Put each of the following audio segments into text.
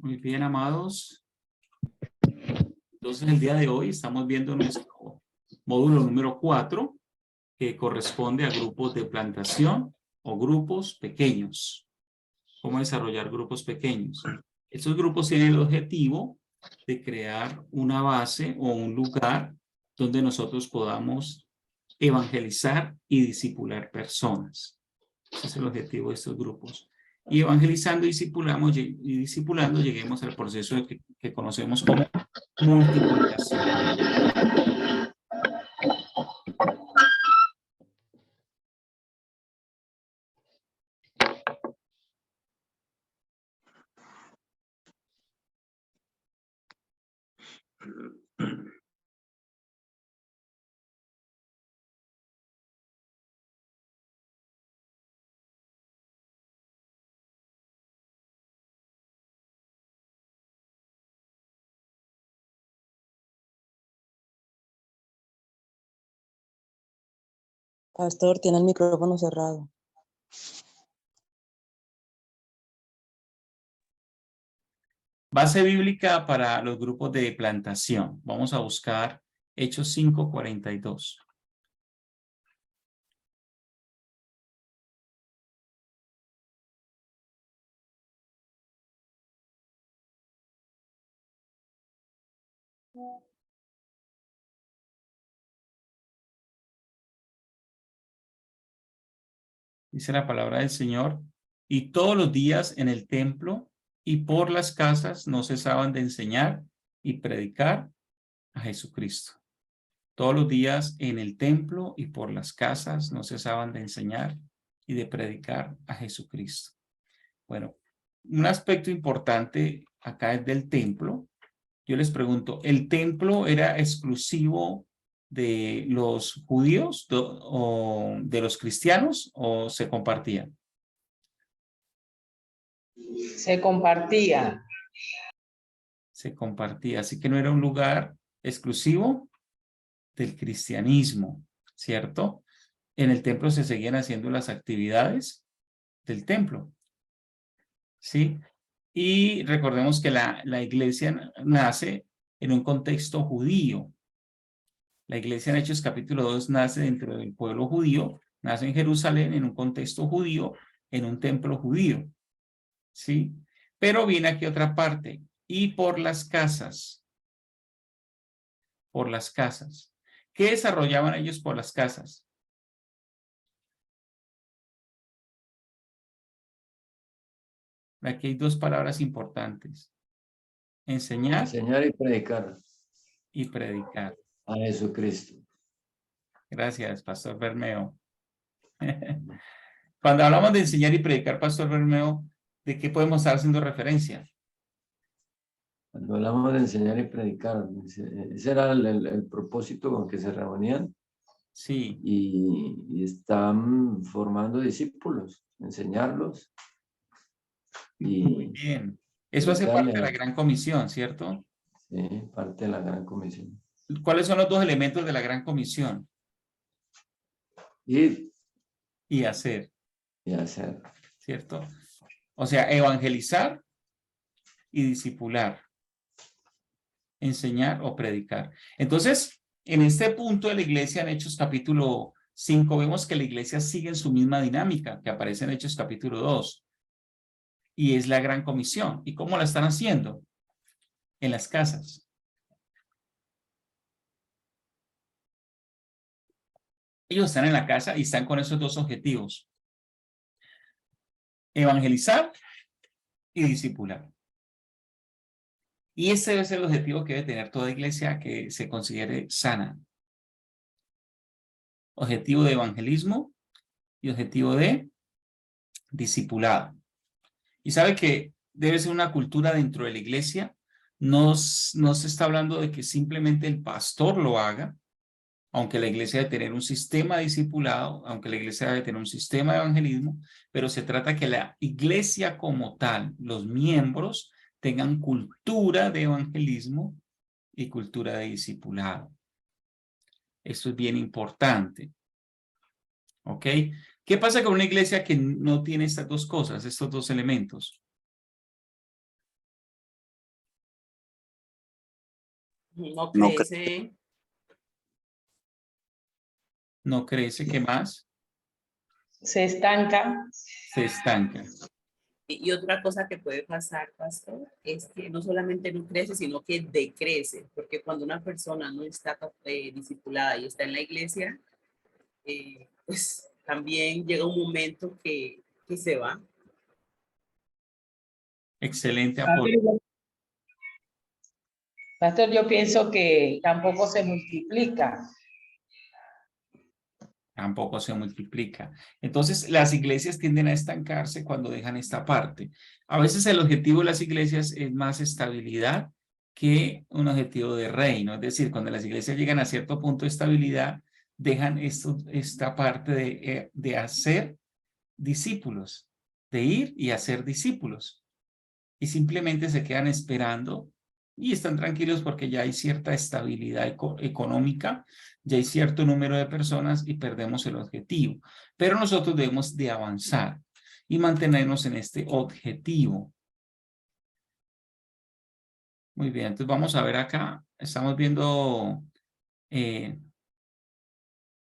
Muy bien, amados. Entonces, el día de hoy estamos viendo nuestro módulo número 4, que corresponde a grupos de plantación o grupos pequeños. ¿Cómo desarrollar grupos pequeños? Estos grupos tienen el objetivo de crear una base o un lugar donde nosotros podamos evangelizar y discipular personas. Ese es el objetivo de estos grupos. Y evangelizando y discipulando lleguemos al proceso que conocemos como multiplicación. Pastor, tiene el micrófono cerrado. Base bíblica para los grupos de plantación. Vamos a buscar Hechos 5:42. Dice la palabra del Señor, y todos los días en el templo y por las casas no cesaban de enseñar y predicar a Jesucristo. Todos los días en el templo y por las casas no cesaban de enseñar y de predicar a Jesucristo. Bueno, un aspecto importante acá es del templo. Yo les pregunto, ¿el templo era exclusivo de los judíos o de los cristianos o se compartían? Se compartía. Se compartía, así que no era un lugar exclusivo del cristianismo, ¿cierto? En el templo se seguían haciendo las actividades del templo, ¿sí? Y recordemos que la iglesia nace en un contexto judío. La iglesia en Hechos capítulo 2 nace dentro del pueblo judío, nace en Jerusalén en un contexto judío, en un templo judío, ¿sí? Pero viene aquí otra parte, y por las casas. Por las casas. ¿Qué desarrollaban ellos por las casas? Aquí hay dos palabras importantes. Enseñar Enseñar y predicar y predicar. a Jesucristo. Gracias, Pastor Bermeo. Cuando hablamos de enseñar y predicar, Pastor Bermeo, ¿de qué podemos estar haciendo referencia? Cuando hablamos de enseñar y predicar, ese era el propósito con que se reunían. Sí. Y están formando discípulos, enseñarlos. Muy bien. Eso hace parte de la Gran Comisión, ¿cierto? Sí, parte de la Gran Comisión. ¿Cuáles son los dos elementos de la Gran Comisión? Ir y hacer. Y hacer. ¿Cierto? O sea, evangelizar y discipular. Enseñar o predicar. Entonces, en este punto de la iglesia, en Hechos capítulo 5, vemos que la iglesia sigue en su misma dinámica que aparece en Hechos capítulo 2. Y es la Gran Comisión. ¿Y cómo la están haciendo? En las casas. Ellos están en la casa y están con esos dos objetivos. Evangelizar y discipular. Y ese debe ser el objetivo que debe tener toda iglesia que se considere sana. Objetivo de evangelismo y objetivo de discipulado. Y sabe que debe ser una cultura dentro de la iglesia. No se está hablando de que simplemente el pastor lo haga, aunque la iglesia debe tener un sistema de discipulado, aunque la iglesia debe tener un sistema de evangelismo, pero se trata que la iglesia como tal, los miembros, tengan cultura de evangelismo y cultura de discipulado. Esto es bien importante. ¿Ok? ¿Qué pasa con una iglesia que no tiene estas dos cosas, estos dos elementos? No No crece. No crece, ¿qué más? Se estanca. Se estanca. Y otra cosa que puede pasar, pastor, es que no solamente no crece, sino que decrece, porque cuando una persona no está discipulada y está en la iglesia, pues también llega un momento que se va. Excelente aporte. Pastor, yo pienso que tampoco se multiplica. Tampoco se multiplica. Entonces, las iglesias tienden a estancarse cuando dejan esta parte. A veces el objetivo de las iglesias es más estabilidad que un objetivo de reino. Es decir, cuando las iglesias llegan a cierto punto de estabilidad, dejan esta parte de hacer discípulos, de ir y hacer discípulos. Y simplemente se quedan esperando y están tranquilos porque ya hay cierta estabilidad económica, ya hay cierto número de personas y perdemos el objetivo. Pero nosotros debemos de avanzar y mantenernos en este objetivo. Muy bien, entonces vamos a ver acá, estamos viendo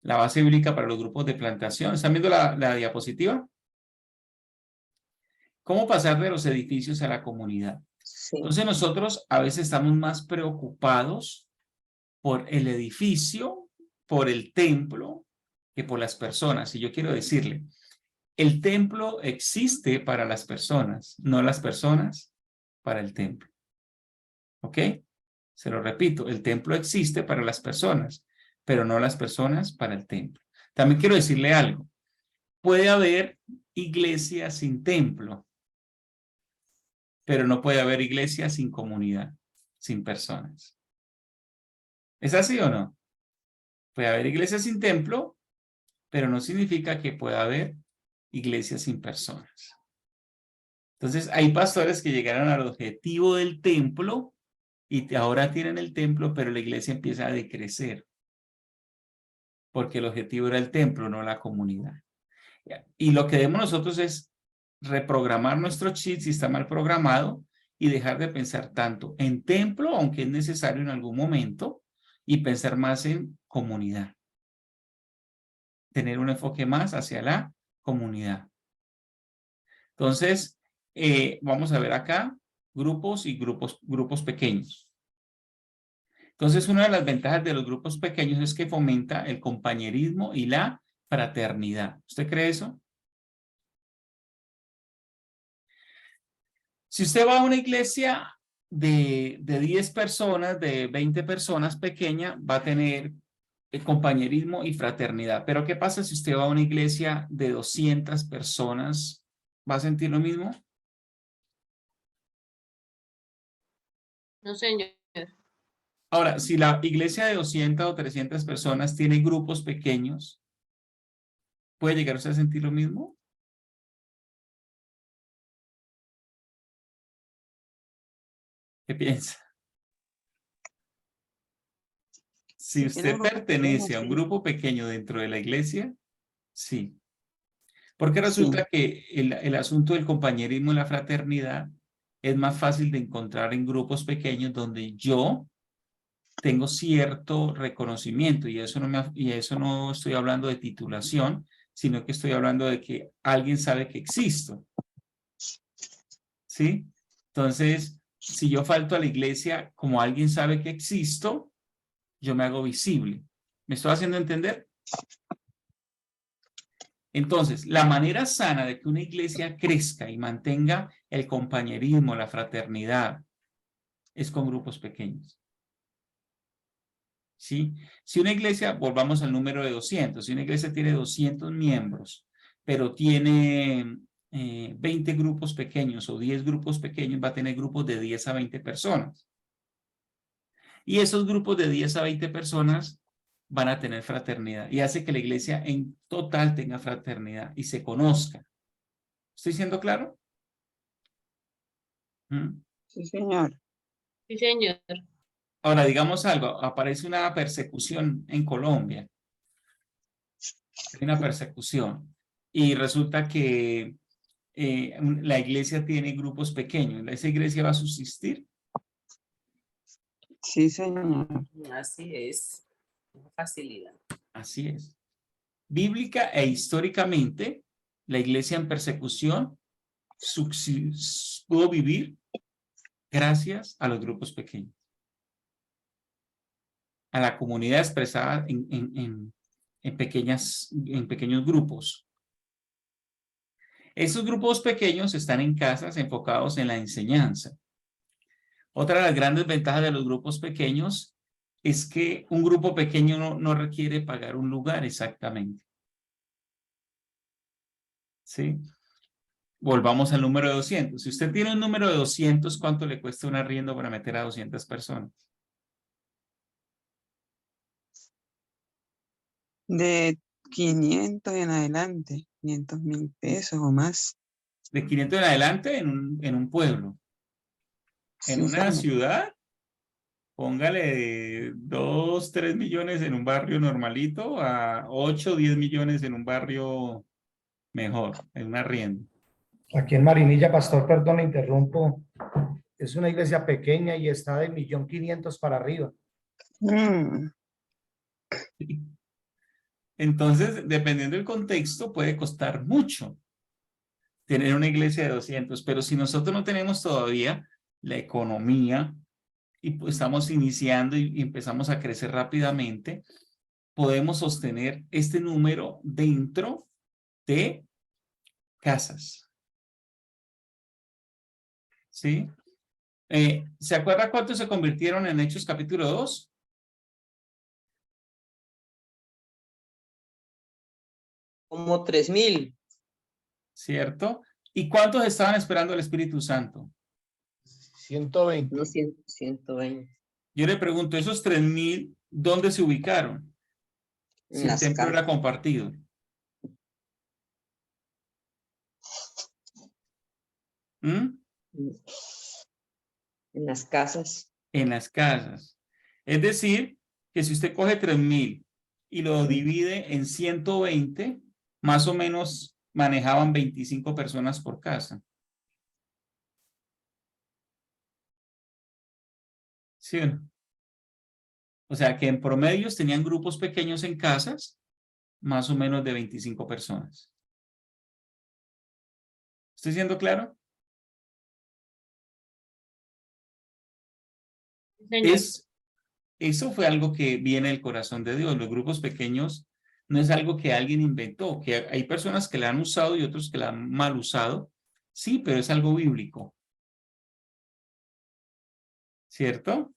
la base bíblica para los grupos de plantación. ¿Están viendo la diapositiva? ¿Cómo pasar de los edificios a la comunidad? Sí. Entonces nosotros a veces estamos más preocupados por el edificio, por el templo, que por las personas. Y yo quiero decirle, el templo existe para las personas, no las personas para el templo. ¿Ok? Se lo repito, el templo existe para las personas, pero no las personas para el templo. También quiero decirle algo. Puede haber iglesia sin templo, pero no puede haber iglesia sin comunidad, sin personas. ¿Es así o no? Puede haber iglesia sin templo, pero no significa que pueda haber iglesia sin personas. Entonces, hay pastores que llegaron al objetivo del templo y ahora tienen el templo, pero la iglesia empieza a decrecer. Porque el objetivo era el templo, no la comunidad. Y lo que debemos nosotros es reprogramar nuestro chip si está mal programado y dejar de pensar tanto en templo, aunque es necesario en algún momento, y pensar más en comunidad. Tener un enfoque más hacia la comunidad. Entonces, vamos a ver acá grupos y grupos pequeños. Entonces, una de las ventajas de los grupos pequeños es que fomenta el compañerismo y la fraternidad. ¿Usted cree eso? Si usted va a una iglesia de 10 personas, de 20 personas pequeña, va a tener compañerismo y fraternidad. Pero ¿qué pasa si usted va a una iglesia de 200 personas? ¿Va a sentir lo mismo? No, señor. Ahora, si la iglesia de 200 o 300 personas tiene grupos pequeños, ¿puede llegar usted a sentir lo mismo? ¿Qué piensa? Si usted pertenece a un grupo pequeño dentro de la iglesia, sí. Porque resulta que el asunto del compañerismo y la fraternidad es más fácil de encontrar en grupos pequeños donde yo tengo cierto reconocimiento y eso no estoy hablando de titulación, sino que estoy hablando de que alguien sabe que existo. ¿Sí? Entonces, si yo falto a la iglesia como alguien sabe que existo, yo me hago visible. ¿Me estoy haciendo entender? Entonces, la manera sana de que una iglesia crezca y mantenga el compañerismo, la fraternidad, es con grupos pequeños. ¿Sí? Si una iglesia, volvamos al número de 200, si una iglesia tiene 200 miembros, pero tiene 20 grupos pequeños o 10 grupos pequeños, va a tener grupos de 10 a 20 personas. Y esos grupos de 10 a 20 personas van a tener fraternidad y hace que la iglesia en total tenga fraternidad y se conozca. ¿Estoy siendo claro? Sí, señor. Sí, señor. Ahora, digamos algo, aparece una persecución en Colombia. Hay una persecución y resulta que la iglesia tiene grupos pequeños. ¿Esa iglesia va a subsistir? Sí, señor. Así es. Facilidad. Así es. Bíblica e históricamente, la iglesia en persecución pudo vivir gracias a los grupos pequeños, a la comunidad expresada en pequeños grupos. Esos grupos pequeños están en casas enfocados en la enseñanza. Otra de las grandes ventajas de los grupos pequeños es que un grupo pequeño no requiere pagar un lugar exactamente. ¿Sí? Volvamos al número de 200. Si usted tiene un número de 200, ¿cuánto le cuesta un arriendo para meter a 200 personas? De 500 en adelante, 500.000 pesos o más. De 500 en adelante en un pueblo. En Sí, una señor. ciudad, póngale 2, 3 millones en un barrio normalito a 8, 10 millones en un barrio mejor, en un arriendo. Aquí en Marinilla, pastor, perdón, le interrumpo. Es una iglesia pequeña y está de 1.500.000 para arriba. Mm, Entonces, dependiendo del contexto, puede costar mucho tener una iglesia de 200, pero si nosotros no tenemos todavía la economía y pues estamos iniciando y empezamos a crecer rápidamente, podemos sostener este número dentro de casas. ¿Sí? ¿Se acuerda cuántos se convirtieron en Hechos capítulo 2? Como 3.000. ¿Cierto? ¿Y cuántos estaban esperando al Espíritu Santo? 120. No, 120. Yo le pregunto, esos 3,000, ¿dónde se ubicaron? Si el Las templo era casas. compartido. ¿Mm? En las casas. En las casas. Es decir, que si usted coge 3,000 y lo divide en 120, más o menos manejaban 25 personas por casa. ¿Sí o no? O sea que en promedios tenían grupos pequeños en casas, más o menos de 25 personas. ¿Estoy siendo claro? Señor. Eso fue algo que viene del corazón de Dios. Los grupos pequeños no es algo que alguien inventó, que hay personas que la han usado y otros que la han mal usado. Sí, pero es algo bíblico. ¿Cierto?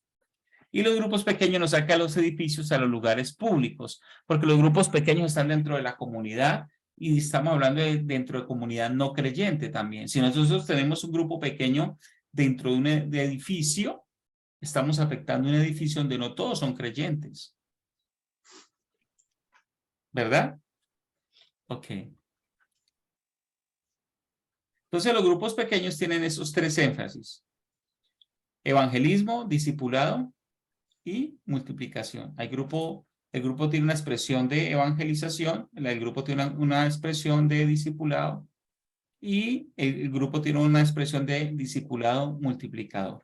Y los grupos pequeños nos sacan a los edificios, a los lugares públicos, porque los grupos pequeños están dentro de la comunidad y estamos hablando dentro de comunidad no creyente también. Si nosotros tenemos un grupo pequeño dentro de un edificio, estamos afectando un edificio donde no todos son creyentes. ¿Verdad? Ok. Entonces los grupos pequeños tienen esos tres énfasis. Evangelismo, discipulado y multiplicación. El grupo tiene una expresión de evangelización, el grupo tiene una expresión de discipulado y el grupo tiene una expresión de discipulado multiplicador.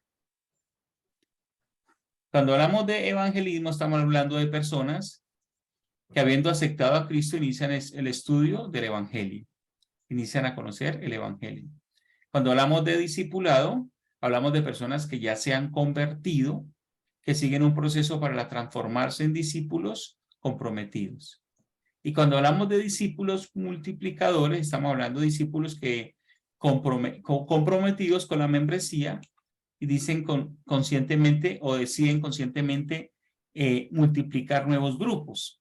Cuando hablamos de evangelismo, estamos hablando de personas que habiendo aceptado a Cristo inician el estudio del evangelio, inician a conocer el evangelio. Cuando hablamos de discipulado, hablamos de personas que ya se han convertido, que siguen un proceso para transformarse en discípulos comprometidos. Y cuando hablamos de discípulos multiplicadores, estamos hablando de discípulos que comprometidos con la membresía y dicen conscientemente o deciden conscientemente multiplicar nuevos grupos.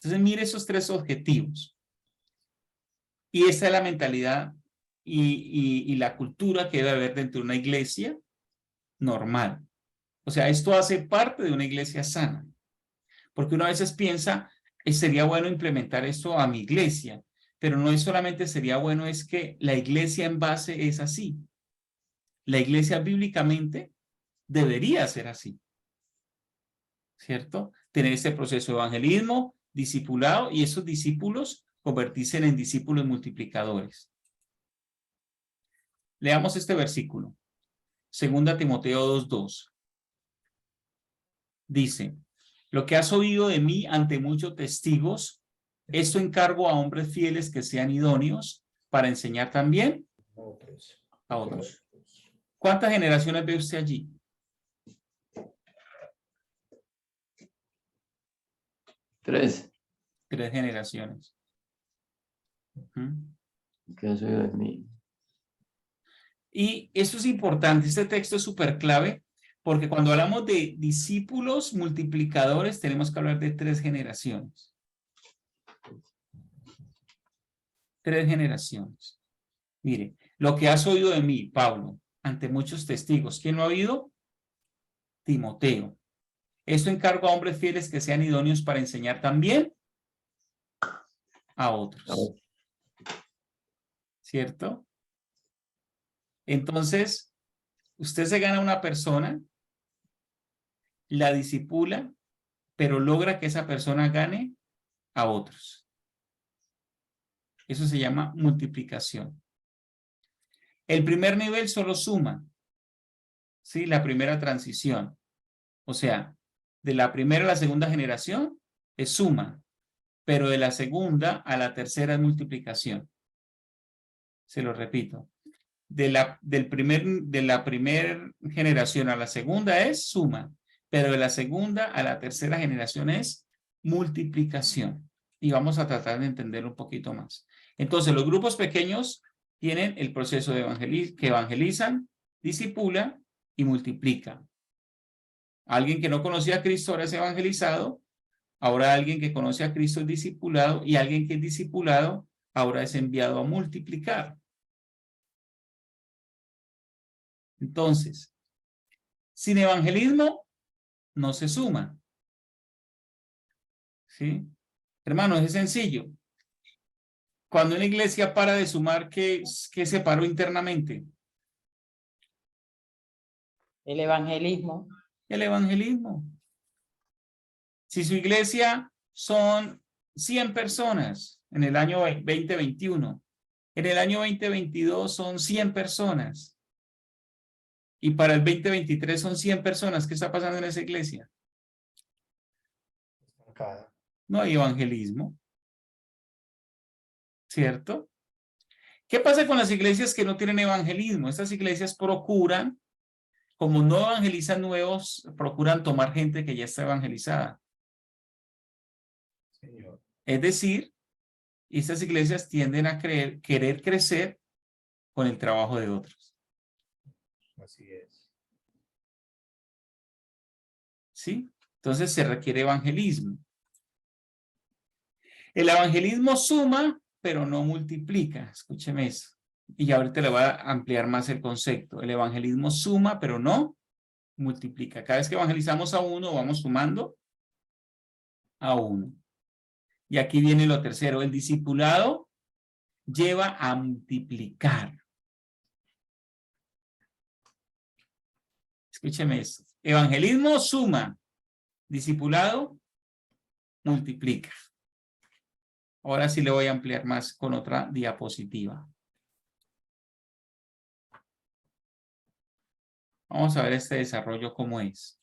Entonces, mire esos tres objetivos. Y esa es la mentalidad y la cultura que debe haber dentro de una iglesia normal. O sea, esto hace parte de una iglesia sana. Porque uno a veces piensa, sería bueno implementar esto a mi iglesia, pero no es solamente sería bueno, es que la iglesia en base es así. La iglesia bíblicamente debería ser así. ¿Cierto? Tener este proceso de evangelismo, discipulado y esos discípulos convertirse en discípulos multiplicadores. Leamos este versículo. Segunda Timoteo 2:2. Dice, lo que has oído de mí ante muchos testigos, esto encargo a hombres fieles que sean idóneos para enseñar también Otros. a otros. ¿Cuántas generaciones ve usted allí? Tres. 3 generaciones. Ujú. Que has oído de mí. Y eso es importante, este texto es súper clave, porque cuando hablamos de discípulos multiplicadores, tenemos que hablar de 3 generaciones. 3 generaciones. Mire, lo que has oído de mí, Pablo, ante muchos testigos. ¿Quién lo ha oído? Timoteo. Esto encargo a hombres fieles que sean idóneos para enseñar también a otros. ¿Cierto? Entonces, usted se gana una persona, la discipula, pero logra que esa persona gane a otros. Eso se llama multiplicación. El primer nivel solo suma, ¿sí? La primera transición. O sea, de la primera a la segunda generación es suma, pero de la segunda a la tercera es multiplicación. Se lo repito. De la primera generación a la segunda es suma, pero de la segunda a la tercera generación es multiplicación. Y vamos a tratar de entender un poquito más. Entonces, los grupos pequeños tienen el proceso de que evangelizan, discipulan y multiplican. Alguien que no conocía a Cristo ahora es evangelizado, ahora alguien que conoce a Cristo es discipulado y alguien que es discipulado ahora es enviado a multiplicar. Entonces, sin evangelismo no se suma. ¿Sí? Hermanos, es sencillo. Cuando una iglesia para de sumar, ¿qué se paró internamente? El evangelismo. El evangelismo. Si su iglesia son 100 personas en el año 2021, en el año 2022 son 100 personas, y para el 2023 son 100 personas, ¿qué está pasando en esa iglesia? Estancada. No hay evangelismo. ¿Cierto? ¿Qué pasa con las iglesias que no tienen evangelismo? Estas iglesias procuran, como no evangelizan nuevos, procuran tomar gente que ya está evangelizada. Señor. Es decir, estas iglesias tienden a querer crecer con el trabajo de otros. Así es. ¿Sí? Entonces se requiere evangelismo. El evangelismo suma, pero no multiplica. Escúcheme eso. Y ahorita le voy a ampliar más el concepto. El evangelismo suma, pero no multiplica. Cada vez que evangelizamos a uno, vamos sumando a uno. Y aquí viene lo tercero. El discipulado lleva a multiplicar. Escúcheme esto. Evangelismo suma. Discipulado multiplica. Ahora sí le voy a ampliar más con otra diapositiva. Vamos a ver este desarrollo cómo es.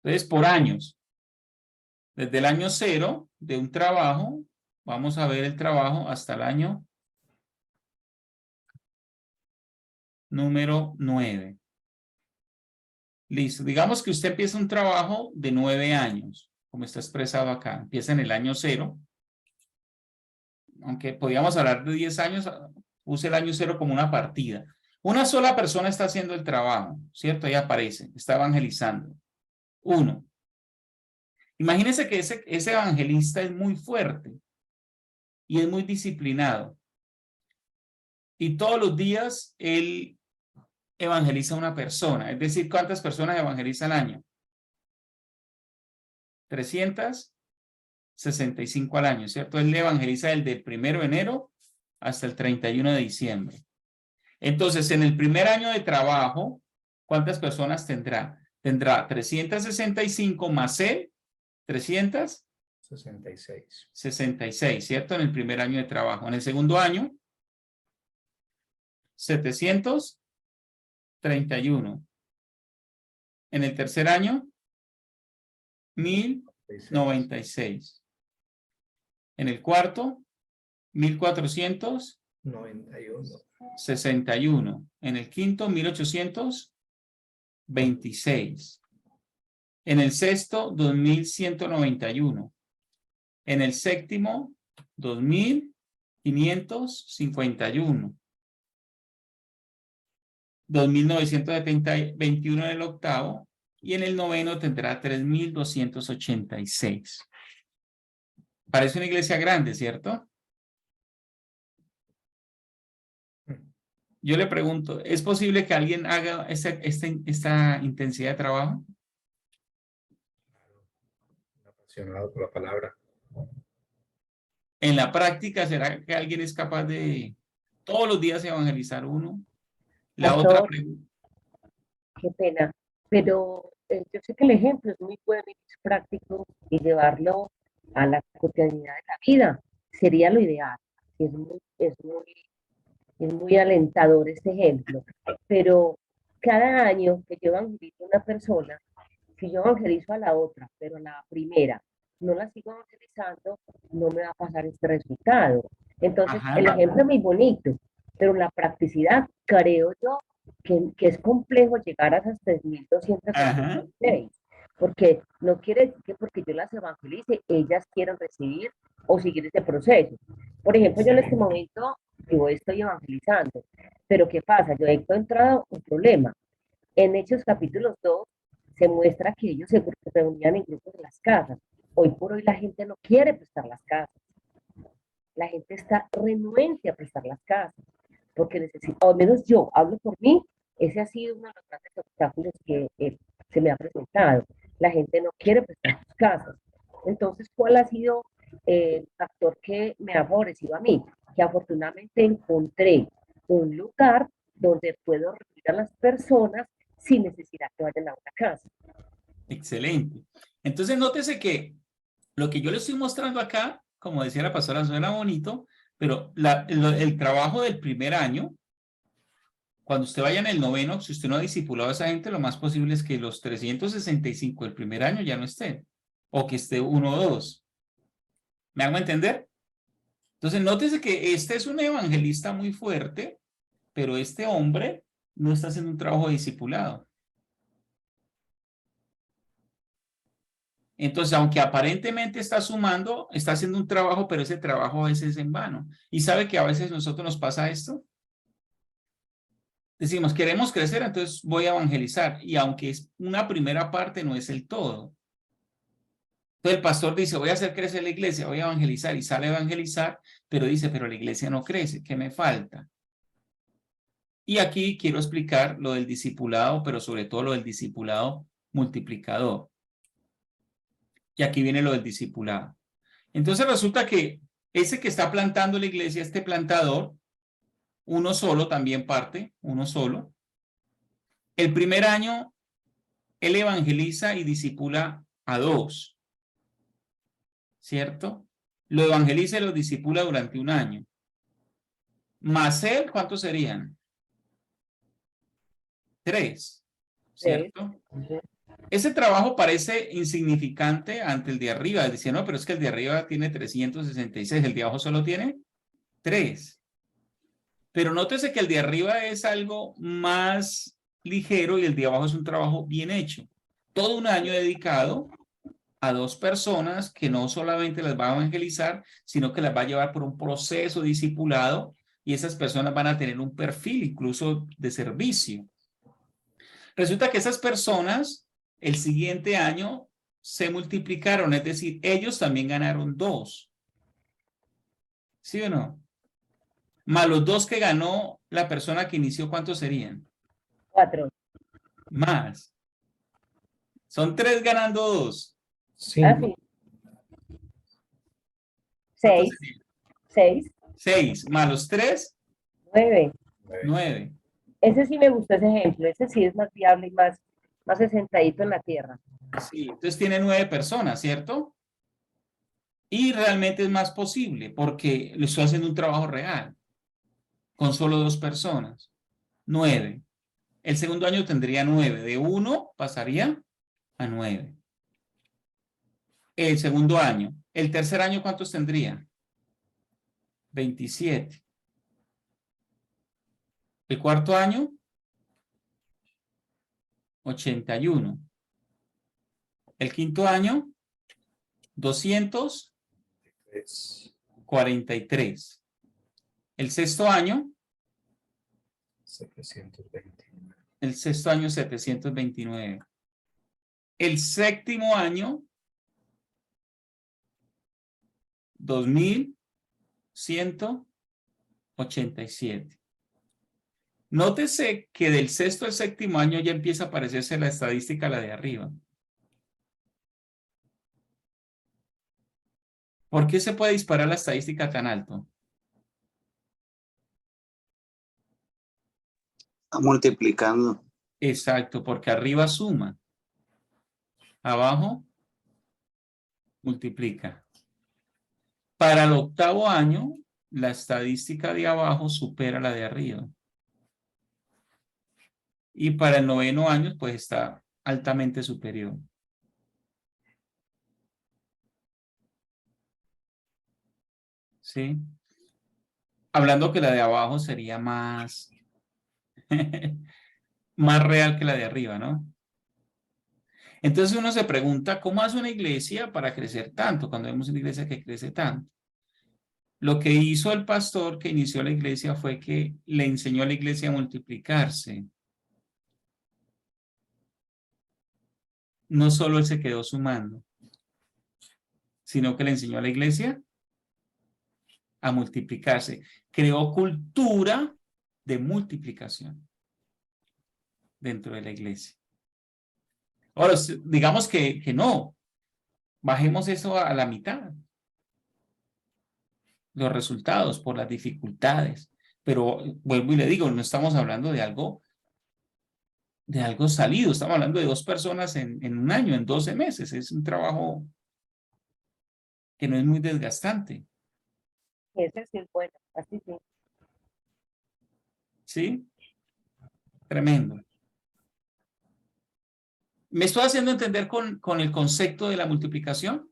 Entonces, por años. Desde el año 0 de un trabajo, vamos a ver el trabajo hasta el año número 9. Listo. Digamos que usted empieza un trabajo de 9 años, como está expresado acá. Empieza en el año 0. Aunque podíamos hablar de 10 años, use el año 0 como una partida. Una sola persona está haciendo el trabajo, ¿cierto? Ahí aparece, está evangelizando. 1. Imagínense que ese evangelista es muy fuerte y es muy disciplinado. Y todos los días él evangeliza a una persona. Es decir, ¿cuántas personas evangeliza al año? 365 al año, ¿cierto? Él le evangeliza desde el 1 de enero hasta el 31 de diciembre. Entonces, en el primer año de trabajo, ¿cuántas personas tendrá? Tendrá 365 más él, 66. 66, ¿cierto? En el primer año de trabajo. En el segundo año, 700 31. En el tercer año, 1096. En el cuarto, 1461. En el quinto, 1826. En el sexto, 2191. En el séptimo, 2551. 2921 en el octavo. Y en el noveno tendrá 3286. Parece una iglesia grande, ¿cierto? Yo le pregunto, ¿es posible que alguien haga esta intensidad de trabajo? Apasionado por la palabra. En la práctica, ¿será que alguien es capaz de todos los días evangelizar uno? La Pastor, otra pregunta. qué pena, pero yo sé que el ejemplo es muy bueno y es práctico y llevarlo a la cotidianidad de la vida sería lo ideal. Es muy alentador este ejemplo, pero cada año que yo evangelizo a una persona, si yo evangelizo a la otra, pero a la primera no la sigo evangelizando, no me va a pasar este resultado. Entonces, Ajá. el ejemplo es muy bonito, pero la practicidad, creo yo, que es complejo llegar a esas 3.286, porque no quiere decir que porque yo las evangelice, ellas quieran recibir o seguir ese proceso. Por ejemplo, yo en este momento, yo estoy evangelizando, pero ¿qué pasa? Yo he encontrado un problema. En Hechos capítulo 2 se muestra que ellos se reunían en grupos en las casas. Hoy por hoy la gente no quiere prestar las casas. La gente está renuente a prestar las casas, porque necesita, o al menos yo hablo por mí, ese ha sido uno de los grandes obstáculos que se me ha presentado. La gente no quiere prestar sus casas. Entonces, ¿cuál ha sido el factor que me ha favorecido a mí? Que afortunadamente encontré un lugar donde puedo recibir a las personas sin necesidad que vayan a una casa. Excelente. Entonces, nótese que lo que yo le estoy mostrando acá, como decía la pastora, suena bonito, pero el trabajo del primer año, cuando usted vaya en el noveno, si usted no ha discipulado a esa gente, lo más posible es que los 365 del primer año ya no estén, o que esté uno o dos. ¿Me hago entender? Entonces, nótese que este es un evangelista muy fuerte, pero este hombre no está haciendo un trabajo de discipulado. Entonces, aunque aparentemente está sumando, está haciendo un trabajo, pero ese trabajo a veces es en vano. ¿Y sabe que a veces a nosotros nos pasa esto? Decimos, queremos crecer, entonces voy a evangelizar. Y aunque es una primera parte, no es el todo. Entonces el pastor dice, voy a hacer crecer la iglesia, voy a evangelizar, y sale a evangelizar, pero dice, pero la iglesia no crece, ¿qué me falta? Y aquí quiero explicar lo del discipulado, pero sobre todo lo del discipulado multiplicador. Y aquí viene lo del discipulado. Entonces resulta que ese que está plantando la iglesia, este plantador, uno solo también parte, uno solo. El primer año, él evangeliza y discipula a 2. ¿Cierto? Lo evangeliza y lo discipula durante un año. Más él, ¿cuántos serían? 3. ¿Cierto? Sí. Ese trabajo parece insignificante ante el de arriba. Dice, no, pero es que el de arriba tiene 366, el de abajo solo tiene 3. Pero nótese que el de arriba es algo más ligero y el de abajo es un trabajo bien hecho. Todo un año dedicado a 2 personas que no solamente las va a evangelizar, sino que las va a llevar por un proceso discipulado y esas personas van a tener un perfil incluso de servicio. Resulta que esas personas el siguiente año se multiplicaron, es decir, ellos también ganaron 2. ¿Sí o no? Más los 2 que ganó la persona que inició, ¿cuántos serían? 4. Más. Son 3 ganando 2. 5. Ah, sí. 6. 6. 6. Más los 3, 9. 9. Ese sí me gustó ese ejemplo. Ese sí es más viable y más sentadito en la tierra. Sí, entonces tiene 9 personas, ¿cierto? Y realmente es más posible porque le estoy haciendo un trabajo real con solo 2 personas. 9. El segundo año tendría 9. De 1 pasaría a 9. El segundo año. El tercer año, ¿cuántos tendría? 27. El cuarto año, 81. El quinto año, 243. El sexto año, 729. el sexto año, 729. El séptimo año, 2187. Nótese que del sexto al séptimo año ya empieza a parecerse la estadística a la de arriba. ¿Por qué se puede disparar la estadística tan alto? Está multiplicando. Exacto, porque arriba suma, abajo multiplica. Para el octavo año, la estadística de abajo supera la de arriba. Y para el noveno año, pues está altamente superior. ¿Sí? Hablando que la de abajo sería más, más real que la de arriba, ¿no? Entonces uno se pregunta, ¿cómo hace una iglesia para crecer tanto? Cuando vemos una iglesia que crece tanto. Lo que hizo el pastor que inició la iglesia fue que le enseñó a la iglesia a multiplicarse. No solo él se quedó sumando, sino que le enseñó a la iglesia a multiplicarse. Creó cultura de multiplicación dentro de la iglesia. Ahora, digamos que no, bajemos eso a la mitad. Los resultados por las dificultades. Pero vuelvo y le digo, no estamos hablando de algo salido, estamos hablando de 2 personas en un año, en 12 meses. Es un trabajo que no es muy desgastante. Ese sí es bueno, así sí. ¿Sí? Tremendo. ¿Me estoy haciendo entender con el concepto de la multiplicación?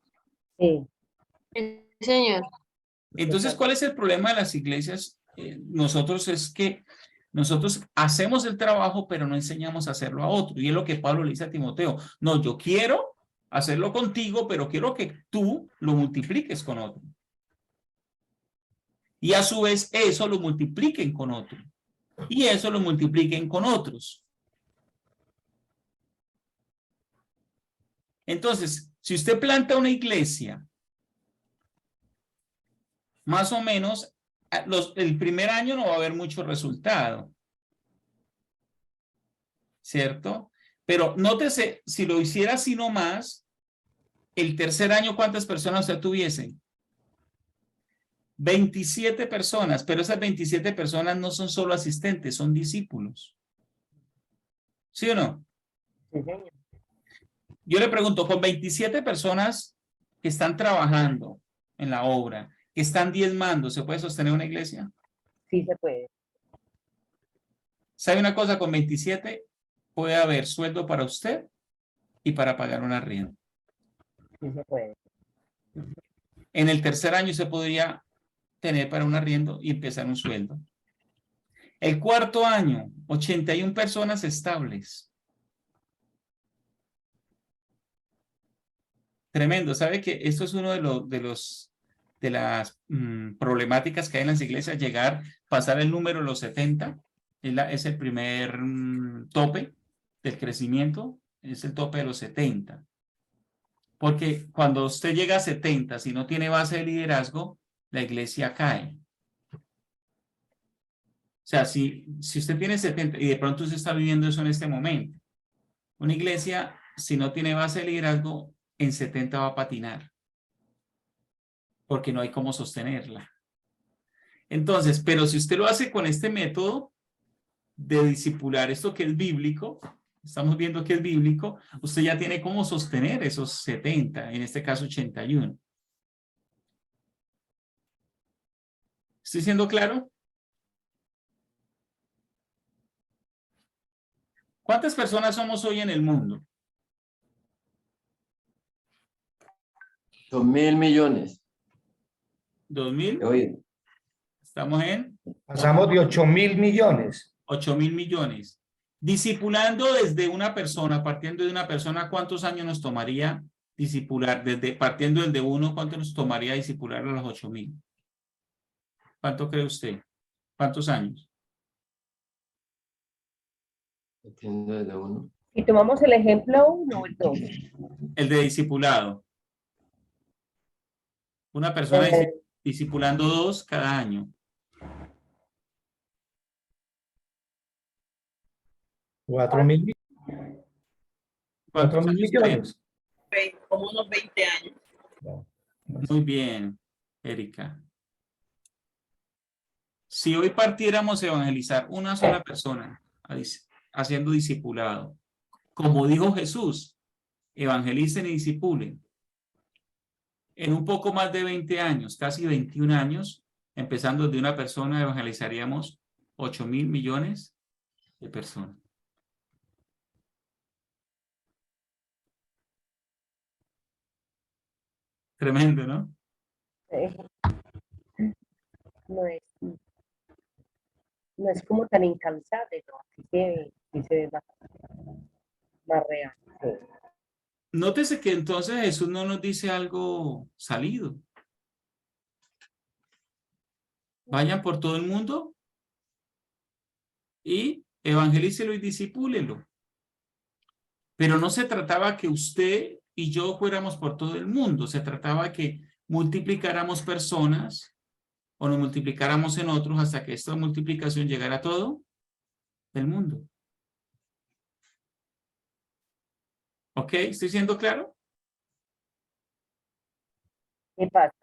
Sí. Sí, señor. Entonces, ¿cuál es el problema de las iglesias? Nosotros es que nosotros hacemos el trabajo, pero no enseñamos a hacerlo a otro. Y es lo que Pablo le dice a Timoteo. No, yo quiero hacerlo contigo, pero quiero que tú lo multipliques con otro. Y a su vez eso lo multipliquen con otro. Y eso lo multipliquen con otros. Entonces, si usted planta una iglesia, más o menos, el primer año no va a haber mucho resultado. ¿Cierto? Pero nótese, si lo hiciera así nomás, el tercer año, ¿cuántas personas usted tuviese? 27 personas, pero esas 27 personas no son solo asistentes, son discípulos. ¿Sí o no? Sí, señor. Yo le pregunto, con 27 personas que están trabajando en la obra, que están diezmando, ¿se puede sostener una iglesia? Sí se puede. ¿Sabe una cosa? Con 27 puede haber sueldo para usted y para pagar un arriendo. Sí se puede. En el tercer año se podría tener para un arriendo y empezar un sueldo. El cuarto año, 81 personas estables. Tremendo. ¿Sabe que esto es uno de las problemáticas que hay en las iglesias? Pasar el número de los 70 es el primer tope del crecimiento, es el tope de los 70. Porque cuando usted llega a 70, si no tiene base de liderazgo, la iglesia cae. O sea, si usted tiene 70 y de pronto usted está viviendo eso en este momento, una iglesia, si no tiene base de liderazgo, en 70 va a patinar, porque no hay cómo sostenerla. Entonces, pero si usted lo hace con este método de discipular, esto que es bíblico, estamos viendo que es bíblico, usted ya tiene cómo sostener esos 70, en este caso 81. ¿Estoy siendo claro? ¿Cuántas personas somos hoy en el mundo? Son 1.000 millones. 2.000. Oye, Estamos en Pasamos de 8.000 millones. 8.000 millones. Discipulando desde una persona, partiendo de una persona, ¿cuántos años nos tomaría discipular? Partiendo desde uno, ¿cuánto nos tomaría discipular a los 8.000? ¿Cuánto cree usted? ¿Cuántos años? entiendo desde uno. Si tomamos el ejemplo 1 o el 2. El de discipulado. Una persona discipulando 2 cada año. 4.000 ¿Cuántos años millones. Como unos 20 años. Muy bien, Erika. Si hoy partiéramos a evangelizar una sola persona haciendo discipulado, como dijo Jesús, evangelicen y discipulen. En un poco más de 20 años, casi 21 años, empezando de una persona, evangelizaríamos 8.000 millones de personas. Tremendo, ¿no? No es como tan incansable, ¿no? Sí se ve más real. Sí. Nótese que entonces Jesús no nos dice algo salido. Vayan por todo el mundo y evangelícelo y disipúlelo. Pero no se trataba que usted y yo fuéramos por todo el mundo. Se trataba que multiplicáramos personas o nos multiplicáramos en otros hasta que esta multiplicación llegara a todo el mundo. ¿Ok? ¿Estoy siendo claro? ¿Qué pasa?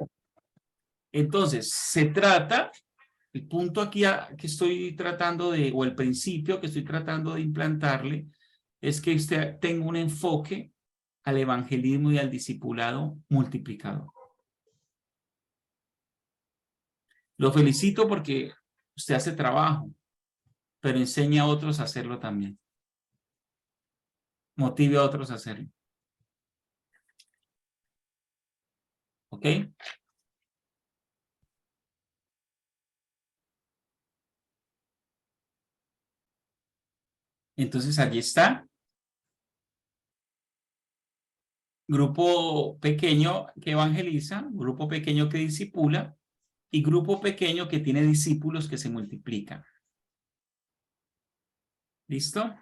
Entonces, se trata, el punto aquí que estoy tratando de, o el principio que estoy tratando de implantarle, es que usted tenga un enfoque al evangelismo y al discipulado multiplicador. Lo felicito porque usted hace trabajo, pero enseña a otros a hacerlo también. Motive a otros a hacerlo. ¿Ok? Entonces allí está. Grupo pequeño que evangeliza, grupo pequeño que discipula y grupo pequeño que tiene discípulos que se multiplican. ¿Listo?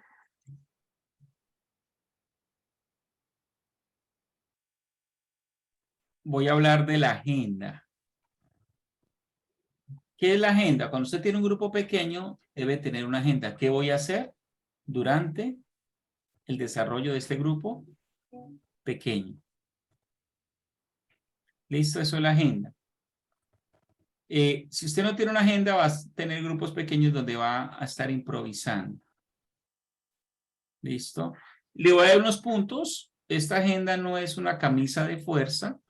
Voy a hablar de la agenda. ¿Qué es la agenda? Cuando usted tiene un grupo pequeño, debe tener una agenda. ¿Qué voy a hacer durante el desarrollo de este grupo pequeño? ¿Listo? Eso es la agenda. Si usted no tiene una agenda, va a tener grupos pequeños donde va a estar improvisando. ¿Listo? Le voy a dar unos puntos. Esta agenda no es una camisa de fuerza,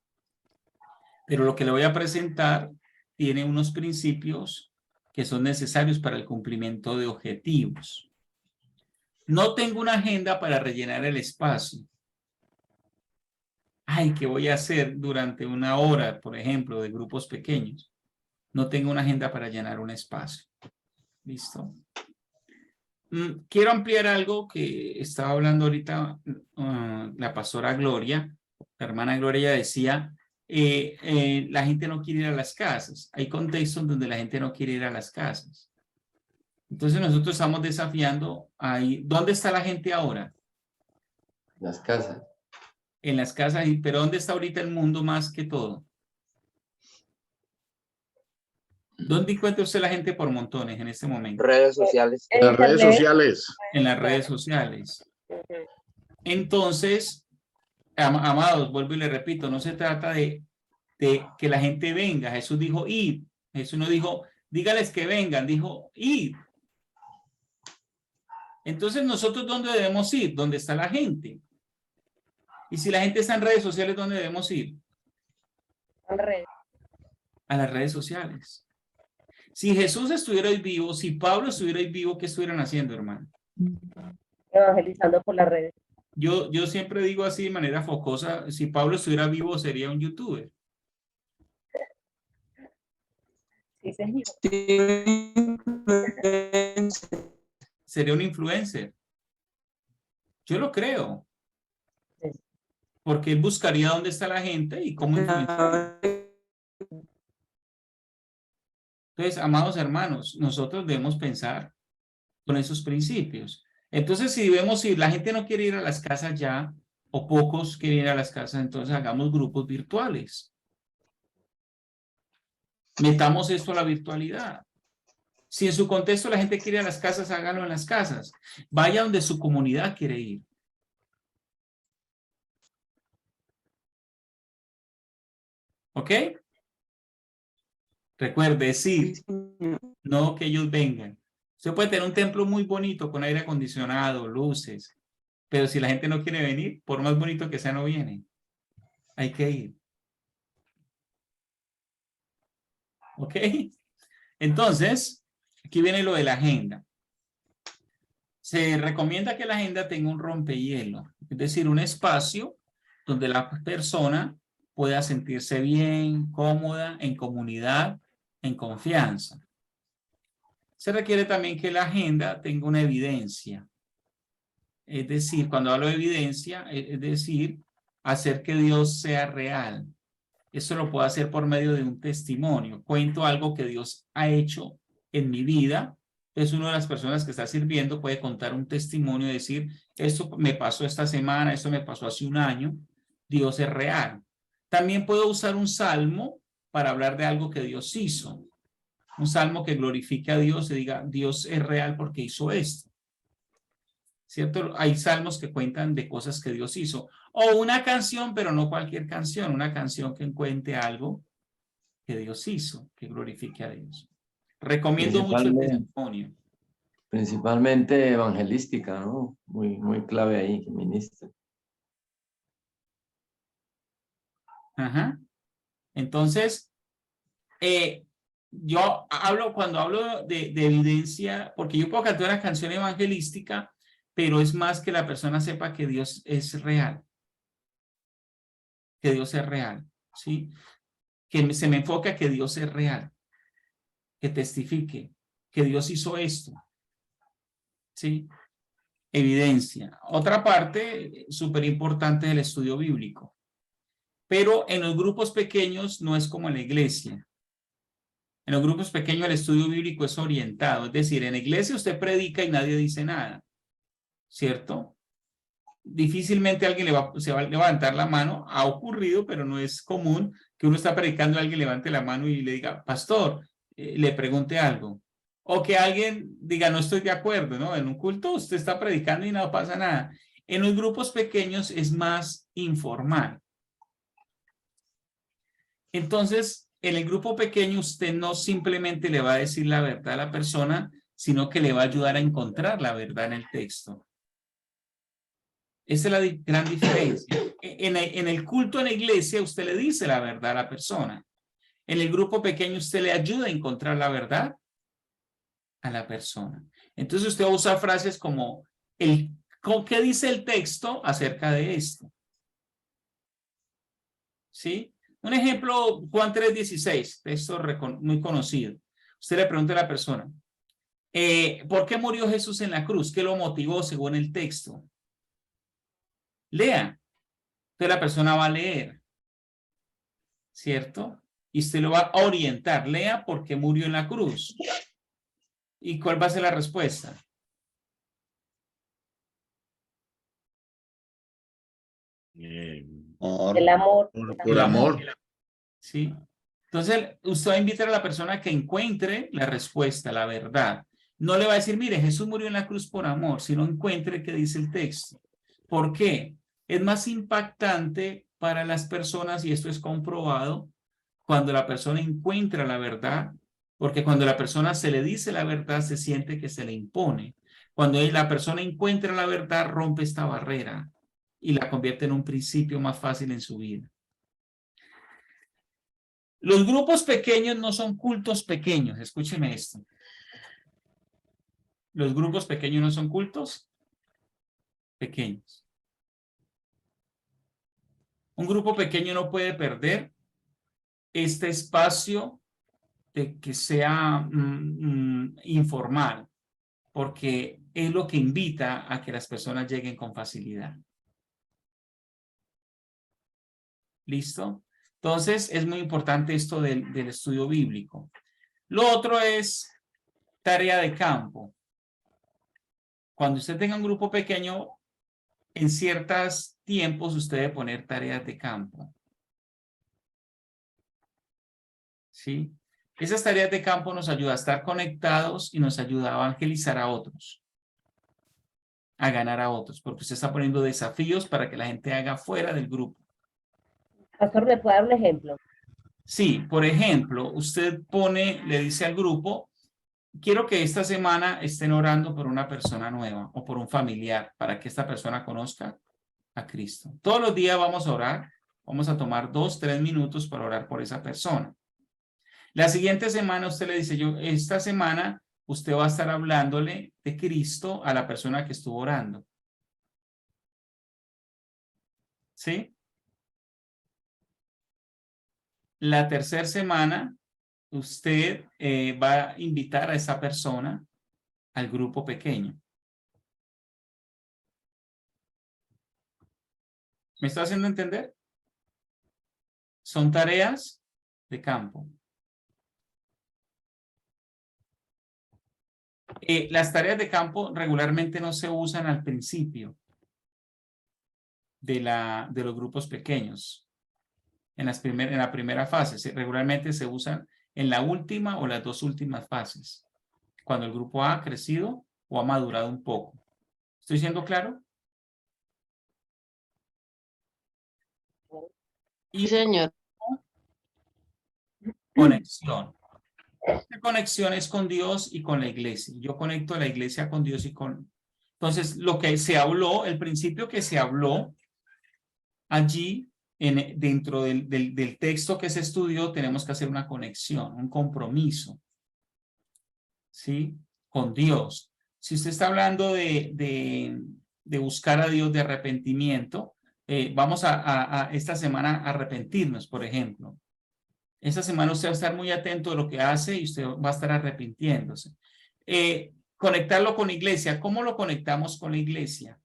pero lo que le voy a presentar tiene unos principios que son necesarios para el cumplimiento de objetivos. No tengo una agenda para rellenar el espacio. Ay, ¿qué voy a hacer durante una hora, por ejemplo, de grupos pequeños? No tengo una agenda para llenar un espacio. ¿Listo? Quiero ampliar algo que estaba hablando ahorita la pastora Gloria. La hermana Gloria decía, la gente no quiere ir a las casas. Hay contextos donde la gente no quiere ir a las casas. Entonces nosotros estamos desafiando ahí. ¿Dónde está la gente ahora? Las casas. En las casas. ¿Pero dónde está ahorita el mundo más que todo? ¿Dónde encuentra usted la gente por montones en este momento? Redes sociales. En Las redes internet. sociales. En las redes sociales. Entonces, amados, vuelvo y le repito, no se trata de que la gente venga. Jesús dijo, id. Jesús no dijo, dígales que vengan, dijo, id. Entonces, ¿nosotros dónde debemos ir? ¿Dónde está la gente? Y si la gente está en redes sociales, ¿dónde debemos ir? A las redes sociales. Si Jesús estuviera hoy vivo, si Pablo estuviera hoy vivo, ¿qué estuvieran haciendo, hermano? evangelizando por las redes. Yo siempre digo así de manera focosa, si Pablo estuviera vivo sería un youtuber. Sí, señor. Sería un influencer. Yo lo creo. Sí. Porque él buscaría dónde está la gente y cómo influenciar. Entonces, amados hermanos, nosotros debemos pensar con esos principios. Entonces, si vemos, si la gente no quiere ir a las casas ya, o pocos quieren ir a las casas, entonces hagamos grupos virtuales. Metamos esto a la virtualidad. Si en su contexto la gente quiere ir a las casas, háganlo en las casas. Vaya donde su comunidad quiere ir. ¿Ok? Recuerde decir, no que ellos vengan. Usted puede tener un templo muy bonito con aire acondicionado, luces, pero si la gente no quiere venir, por más bonito que sea, no viene. Hay que ir. ¿Ok? Entonces, aquí viene lo de la agenda. Se recomienda que la agenda tenga un rompehielo, es decir, un espacio donde la persona pueda sentirse bien, cómoda, en comunidad, en confianza. Se requiere también que la agenda tenga una evidencia. Es decir, cuando hablo de evidencia, es decir, hacer que Dios sea real. Eso lo puedo hacer por medio de un testimonio. Cuento algo que Dios ha hecho en mi vida. Entonces, una de las personas que está sirviendo puede contar un testimonio y decir, esto me pasó esta semana, esto me pasó hace un año. Dios es real. También puedo usar un salmo para hablar de algo que Dios hizo. Un salmo que glorifique a Dios y diga, Dios es real porque hizo esto. ¿Cierto? Hay salmos que cuentan de cosas que Dios hizo. O una canción, pero no cualquier canción. Una canción que cuente algo que Dios hizo, que glorifique a Dios. Recomiendo mucho el testimonio. Principalmente evangelística, ¿no? Muy clave ahí, que ministra. Ajá. Entonces, yo hablo, cuando hablo de evidencia, porque yo puedo cantar una canción evangelística, pero es más que la persona sepa que Dios es real. Que Dios es real, ¿sí? Que se me enfoca que Dios es real. Que testifique que Dios hizo esto. ¿Sí? Evidencia. Otra parte súper importante del estudio bíblico. Pero en los grupos pequeños no es como en la iglesia. En los grupos pequeños el estudio bíblico es orientado. Es decir, en la iglesia usted predica y nadie dice nada. ¿Cierto? Difícilmente alguien se va a levantar la mano. Ha ocurrido, pero no es común que uno está predicando y alguien levante la mano y le diga, pastor, le pregunte algo. O que alguien diga, no estoy de acuerdo, ¿no? En un culto usted está predicando y no pasa nada. En los grupos pequeños es más informal. Entonces, en el grupo pequeño usted no simplemente le va a decir la verdad a la persona, sino que le va a ayudar a encontrar la verdad en el texto. Esa es la gran diferencia. En el culto en la iglesia usted le dice la verdad a la persona. En el grupo pequeño usted le ayuda a encontrar la verdad a la persona. Entonces usted va a usar frases como, ¿qué dice el texto acerca de esto? ¿Sí? Un ejemplo, Juan 3:16, texto muy conocido. Usted le pregunta a la persona, ¿por qué murió Jesús en la cruz? ¿Qué lo motivó según el texto? Lea. Entonces la persona va a leer, ¿cierto? Y usted lo va a orientar. Lea por qué murió en la cruz. ¿Y cuál va a ser la respuesta? El amor. Por amor. ¿Sí? Entonces, usted va a invitar a la persona a que encuentre la respuesta, la verdad. No le va a decir, mire, Jesús murió en la cruz por amor, sino encuentre qué dice el texto. ¿Por qué? Es más impactante para las personas, y esto es comprobado, cuando la persona encuentra la verdad, porque cuando la persona se le dice la verdad, se siente que se le impone. Cuando la persona encuentra la verdad, rompe esta barrera y la convierte en un principio más fácil en su vida. Los grupos pequeños no son cultos pequeños. Escúcheme esto. Los grupos pequeños no son cultos pequeños. Un grupo pequeño no puede perder este espacio de que sea informal, porque es lo que invita a que las personas lleguen con facilidad. ¿Listo? Entonces, es muy importante esto del estudio bíblico. Lo otro es tarea de campo. Cuando usted tenga un grupo pequeño, en ciertos tiempos usted debe poner tareas de campo. ¿Sí? Esas tareas de campo nos ayudan a estar conectados y nos ayuda a evangelizar a otros, a ganar a otros, porque usted está poniendo desafíos para que la gente haga fuera del grupo. Pastor, ¿me puede dar un ejemplo? Sí, por ejemplo, usted le dice al grupo, quiero que esta semana estén orando por una persona nueva o por un familiar para que esta persona conozca a Cristo. Todos los días vamos a orar, vamos a tomar 2, 3 minutos para orar por esa persona. La siguiente semana usted le dice, esta semana usted va a estar hablándole de Cristo a la persona que estuvo orando. ¿Sí? La tercera semana usted va a invitar a esa persona al grupo pequeño. ¿Me está haciendo entender? Son tareas de campo. Las tareas de campo regularmente no se usan al principio de los grupos pequeños. En la primera fase. Regularmente se usan en la última o las 2 últimas fases. Cuando el grupo ha crecido o ha madurado un poco. ¿Estoy siendo claro? Sí, señor. Conexión. La conexión es con Dios y con la iglesia. Yo conecto a la iglesia con Dios y con... Entonces, lo que se habló, el principio que se habló allí, dentro del texto que se estudió, tenemos que hacer una conexión, un compromiso, ¿sí? Con Dios. Si usted está hablando de buscar a Dios, de arrepentimiento, vamos a esta semana a arrepentirnos, por ejemplo. Esta semana usted va a estar muy atento a lo que hace y usted va a estar arrepintiéndose. Conectarlo con la iglesia. ¿Cómo lo conectamos con la iglesia?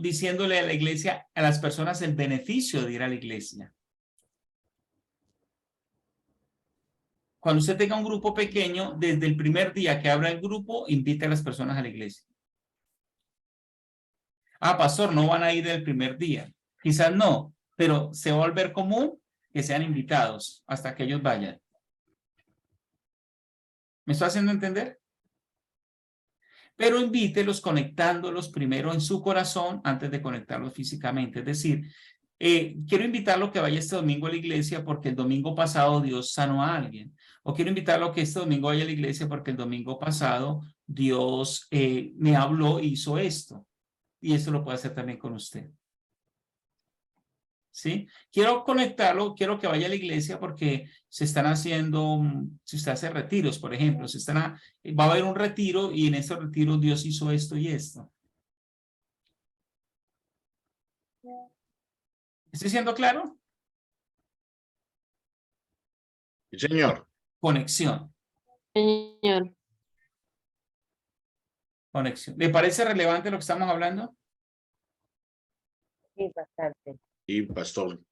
Diciéndole a la iglesia, a las personas, el beneficio de ir a la iglesia. Cuando usted tenga un grupo pequeño, desde el primer día que abra el grupo, invite a las personas a la iglesia. Ah, pastor, no van a ir el primer día. Quizás no, pero se va a volver común que sean invitados hasta que ellos vayan. ¿Me está haciendo entender? Pero invítelos conectándolos primero en su corazón antes de conectarlos físicamente. Es decir, quiero invitarlo que vaya este domingo a la iglesia porque el domingo pasado Dios sanó a alguien. O quiero invitarlo que este domingo vaya a la iglesia porque el domingo pasado Dios me habló e hizo esto. Y esto lo puede hacer también con usted. ¿Sí? Quiero conectarlo, quiero que vaya a la iglesia porque se están haciendo, si usted hace retiros, por ejemplo, va a haber un retiro y en ese retiro Dios hizo esto y esto. ¿Estoy siendo claro? Sí, señor. Conexión. Señor. Conexión. ¿Le parece relevante lo que estamos hablando? Sí, bastante. Y pastor.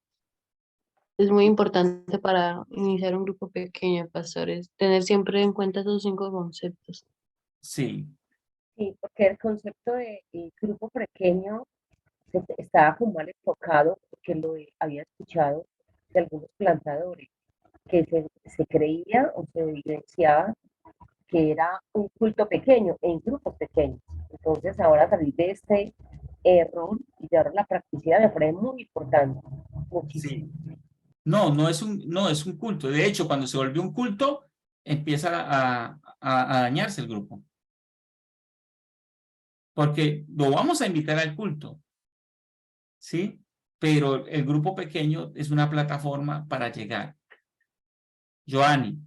Es muy importante para iniciar un grupo pequeño, pastores, tener siempre en cuenta esos 5 conceptos. Sí. Sí, porque el concepto de grupo pequeño estaba como mal enfocado, porque había escuchado de algunos plantadores, que se creía o se evidenciaba que era un culto pequeño, en grupos pequeños. Entonces ahora salir de este error y llevar la practicidad me parece muy importante. Muchísimo. Sí. No es un culto. De hecho, cuando se volvió un culto, empieza a dañarse el grupo. Porque lo vamos a invitar al culto, ¿sí? Pero el grupo pequeño es una plataforma para llegar. Joanny.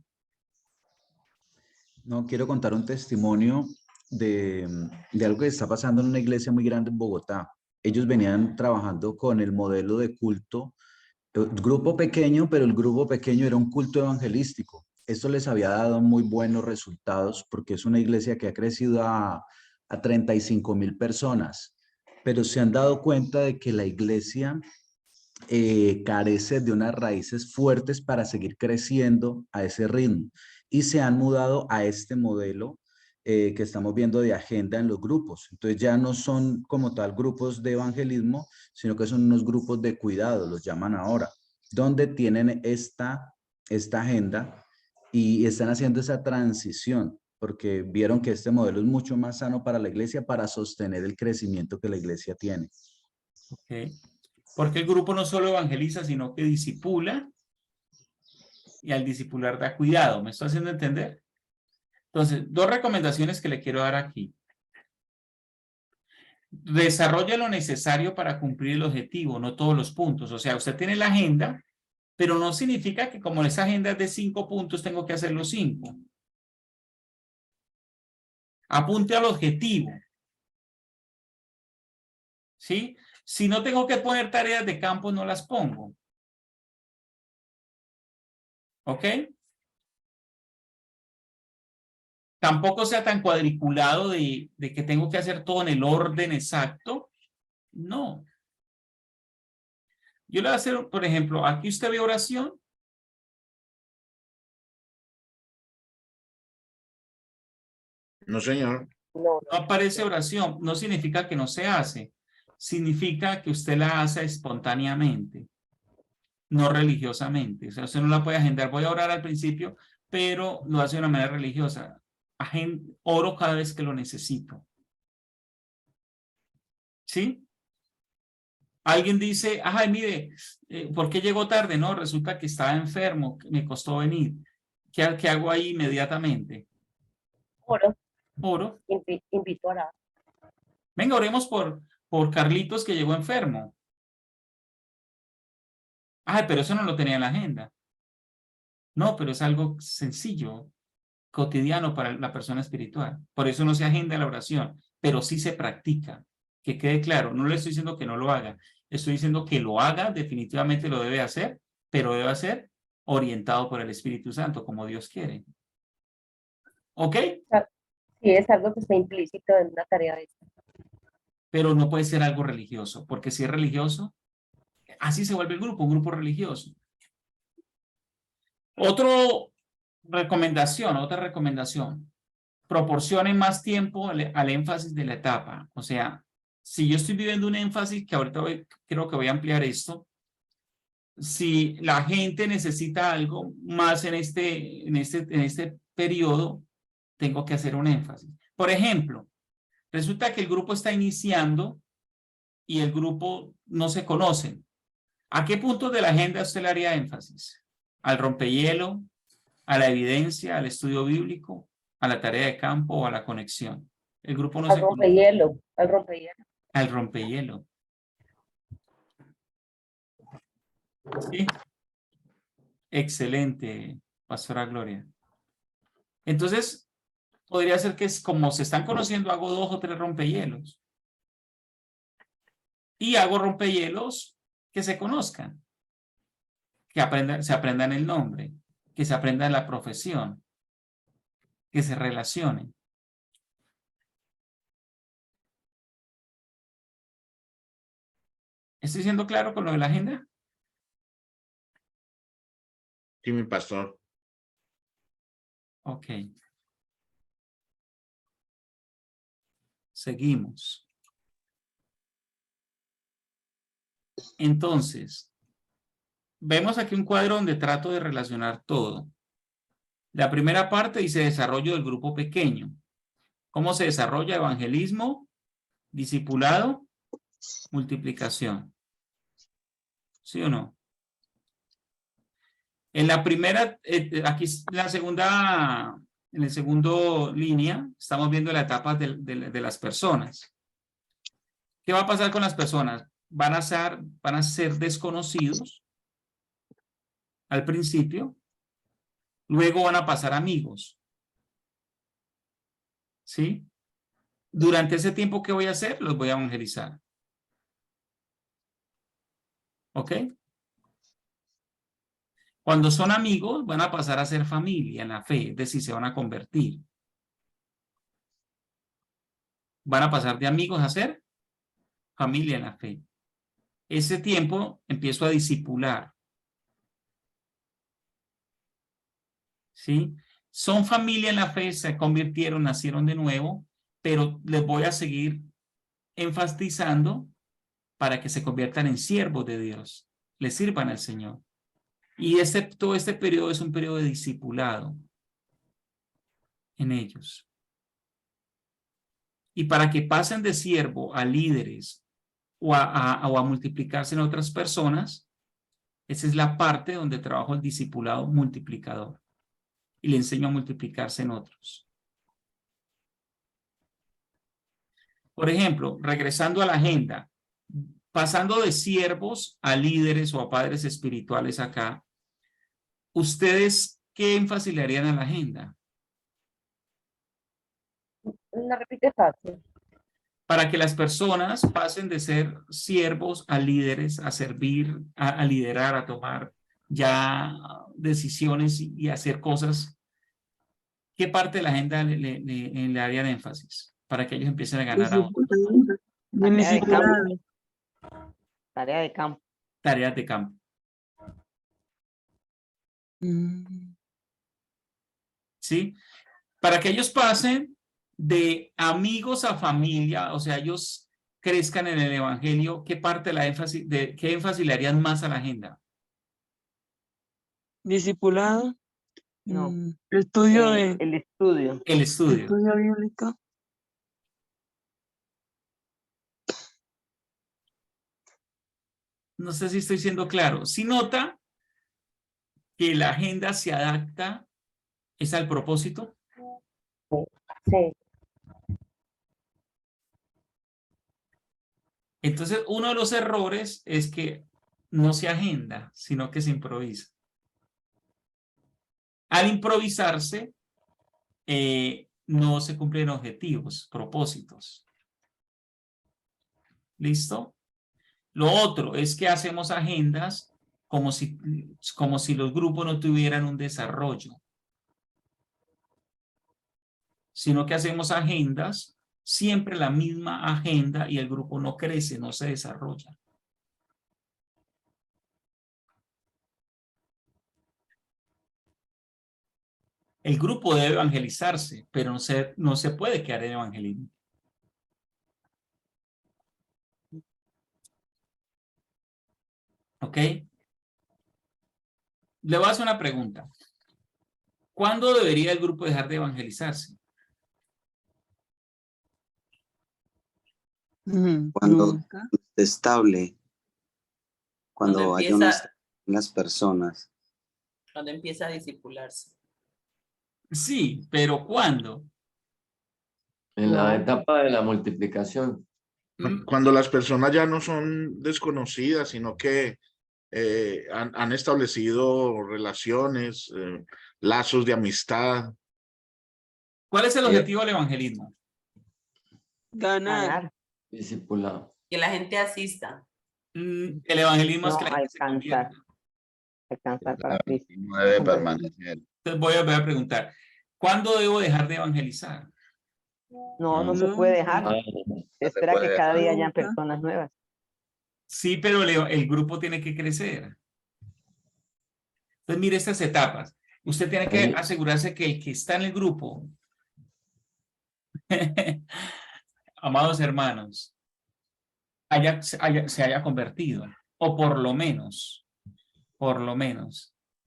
No, quiero contar un testimonio de algo que está pasando en una iglesia muy grande en Bogotá. Ellos venían trabajando con el modelo de culto, grupo pequeño, pero el grupo pequeño era un culto evangelístico. Esto les había dado muy buenos resultados porque es una iglesia que ha crecido a 35,000 personas, pero se han dado cuenta de que la iglesia carece de unas raíces fuertes para seguir creciendo a ese ritmo y se han mudado a este modelo que estamos viendo de agenda en los grupos. Entonces ya no son como tal grupos de evangelismo, sino que son unos grupos de cuidado, los llaman ahora, donde tienen esta agenda y están haciendo esa transición porque vieron que este modelo es mucho más sano para la iglesia para sostener el crecimiento que la iglesia tiene. Ok. Porque el grupo no solo evangeliza, sino que discipula y al discipular da cuidado. ¿Me estoy haciendo entender? Entonces, dos recomendaciones que le quiero dar aquí. Desarrolla lo necesario para cumplir el objetivo, no todos los puntos. O sea, usted tiene la agenda, pero no significa que como esa agenda es de 5 puntos, tengo que hacer los 5. Apunte al objetivo. ¿Sí? Si no tengo que poner tareas de campo, no las pongo. ¿Ok? Tampoco sea tan cuadriculado de que tengo que hacer todo en el orden exacto. No. Yo le voy a hacer, por ejemplo, aquí usted ve oración. No, señor. No, No aparece oración. No significa que no se hace. Significa que usted la hace espontáneamente, no religiosamente. O sea, usted no la puede agendar. Voy a orar al principio, pero lo hace de una manera religiosa. Oro cada vez que lo necesito. ¿Sí? Alguien dice, ay, mire, ¿por qué llegó tarde? No, resulta que estaba enfermo, me costó venir. ¿Qué hago ahí inmediatamente? oro, Oro. invito a orar. Venga, oremos por Carlitos que llegó enfermo. Ay, pero eso no lo tenía en la agenda. No, pero es algo sencillo, cotidiano para la persona espiritual. Por eso no se agenda la oración, pero sí se practica. Que quede claro, no le estoy diciendo que no lo haga. Estoy diciendo que lo haga, definitivamente lo debe hacer, pero debe ser orientado por el Espíritu Santo, como Dios quiere. ¿Ok? Sí, es algo que está implícito en una tarea de esta. Pero no puede ser algo religioso, porque si es religioso, así se vuelve el grupo, un grupo religioso. Otra recomendación. Proporcionen más tiempo al énfasis de la etapa. O sea, si yo estoy viviendo un énfasis, que ahorita creo que voy a ampliar esto, si la gente necesita algo más en este periodo, tengo que hacer un énfasis. Por ejemplo, resulta que el grupo está iniciando y el grupo no se conocen. ¿A qué puntos de la agenda usted le haría énfasis? ¿Al rompehielo? ¿A la evidencia? ¿Al estudio bíblico? ¿A la tarea de campo o a la conexión? El grupo no se conoce. Al rompehielo. Al rompehielo. ¿Sí? Excelente, Pastora Gloria. Entonces, podría ser que es como se están conociendo, hago 2 o 3 rompehielos. Y hago rompehielos que se conozcan. Que se aprendan el nombre. Que se aprendan la profesión. Que se relacionen. ¿Estoy siendo claro con lo de la agenda? Sí, mi pastor. Ok. Seguimos. Entonces, vemos aquí un cuadro donde trato de relacionar todo. La primera parte dice desarrollo del grupo pequeño. ¿Cómo se desarrolla? Evangelismo, discipulado, multiplicación. ¿Sí o no? En la primera, aquí en la segunda, en el segundo línea, estamos viendo la etapa de las personas. ¿Qué va a pasar con las personas? Van a ser desconocidos al principio, luego van a pasar amigos. ¿Sí? Durante ese tiempo, ¿qué voy a hacer? Los voy a evangelizar. ¿Ok? Cuando son amigos, van a pasar a ser familia en la fe, es decir, se van a convertir. Van a pasar de amigos a ser familia en la fe. Ese tiempo empiezo a discipular. ¿Sí? Son familia en la fe, se convirtieron, nacieron de nuevo, pero les voy a seguir enfatizando para que se conviertan en siervos de Dios, le sirvan al Señor. Y todo este periodo es un periodo de discipulado en ellos. Y para que pasen de siervo a líderes o a multiplicarse en otras personas, esa es la parte donde trabajo el discipulado multiplicador. Y le enseño a multiplicarse en otros. Por ejemplo, regresando a la agenda, pasando de siervos a líderes o a padres espirituales acá, ¿ustedes qué énfasis le harían a la agenda? La repite fácil. Para que las personas pasen de ser siervos a líderes, a servir, a liderar, a tomar ya decisiones y hacer cosas. ¿Qué parte de la agenda le harían énfasis? Para que ellos empiecen a ganar ahora. Tarea de campo. Tarea de campo. Tareas de campo. ¿Sí? Para que ellos pasen de amigos a familia, o sea, ellos crezcan en el evangelio, ¿qué parte de la énfasis, qué énfasis le harían más a la agenda? Discipulado. No. Estudio El estudio. El estudio. Estudio bíblico. No sé si estoy siendo claro. Si nota que la agenda se adapta, ¿es al propósito? Sí. Entonces, uno de los errores es que no se agenda, sino que se improvisa. Al improvisarse, no se cumplen objetivos, propósitos. ¿Listo? Lo otro es que hacemos agendas como si los grupos no tuvieran un desarrollo, sino que hacemos agendas, siempre la misma agenda y el grupo no crece, no se desarrolla. El grupo debe evangelizarse, pero no se puede quedar en evangelismo. ¿Ok? Le voy a hacer una pregunta. ¿Cuándo debería el grupo dejar de evangelizarse? Cuando esté estable, cuando haya unas personas. Cuando empieza a discipularse. Sí, pero ¿cuándo? En la etapa de la multiplicación. Cuando las personas ya no son desconocidas, sino que han establecido relaciones, lazos de amistad. ¿Cuál es el objetivo del evangelismo? Ganar. Discipulado. Que la gente asista. El evangelismo es que la gente se convierta. Alcanzar para Cristo. No debe permanecer. Entonces voy a preguntar, ¿cuándo debo dejar de evangelizar? No se puede dejar. Se espera que cada día hayan personas nuevas. Sí, pero el grupo tiene que crecer. Entonces mire estas etapas. Usted tiene que asegurarse que el que está en el grupo, amados hermanos, se haya convertido, o por lo menos,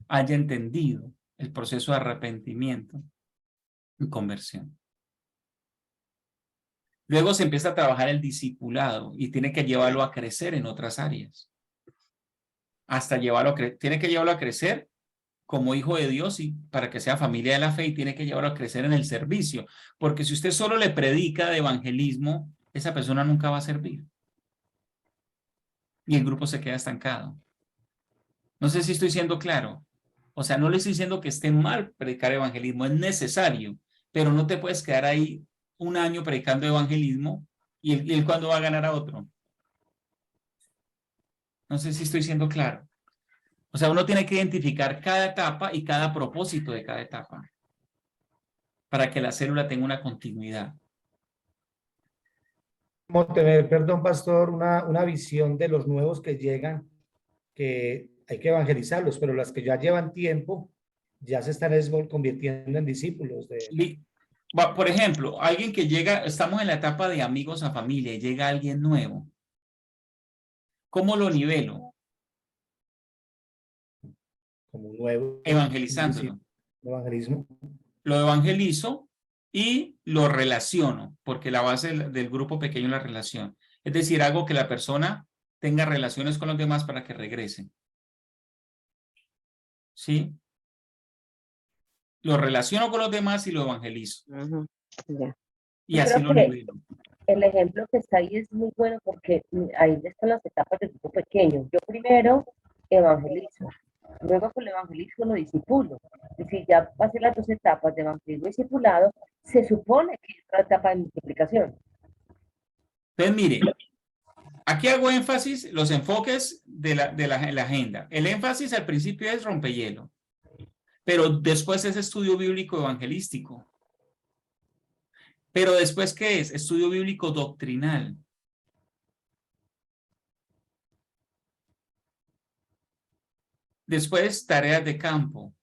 haya entendido el proceso de arrepentimiento y conversión. Luego se empieza a trabajar el discipulado y tiene que llevarlo a crecer en otras áreas. Tiene que llevarlo a crecer como hijo de Dios y para que sea familia de la fe, y tiene que llevarlo a crecer en el servicio. Porque si usted solo le predica de evangelismo, esa persona nunca va a servir. Y el grupo se queda estancado. No sé si estoy siendo claro. O sea, no le estoy diciendo que esté mal predicar evangelismo, es necesario, pero no te puedes quedar ahí un año predicando evangelismo y él cuándo va a ganar a otro. No sé si estoy siendo claro. O sea, uno tiene que identificar cada etapa y cada propósito de cada etapa para que la célula tenga una continuidad. Como tener, perdón, pastor, una visión de los nuevos que llegan, que hay que evangelizarlos, pero las que ya llevan tiempo, ya se están convirtiendo en discípulos de... Por ejemplo, alguien que llega, estamos en la etapa de amigos a familia y llega alguien nuevo. ¿Cómo lo nivelo? Como nuevo. Evangelizándolo. Evangelismo. Lo evangelizo y lo relaciono, porque la base del grupo pequeño es la relación. Es decir, hago que la persona tenga relaciones con los demás para que regresen. ¿Sí? Lo relaciono con los demás y lo evangelizo. Ya. Y Yo así creo lo que nivelo. el ejemplo que está ahí es muy bueno porque ahí están las etapas del grupo pequeño. Yo primero evangelizo, luego con el evangelismo lo discipulo. Y si ya pasé las dos etapas de evangelismo y discipulado, se supone que es otra etapa de multiplicación. Entonces, mire, aquí hago énfasis, los enfoques de la agenda. El énfasis al principio es rompehielo, pero después es estudio bíblico evangelístico. Pero después, ¿qué es? Estudio bíblico doctrinal. Después, tareas de campo.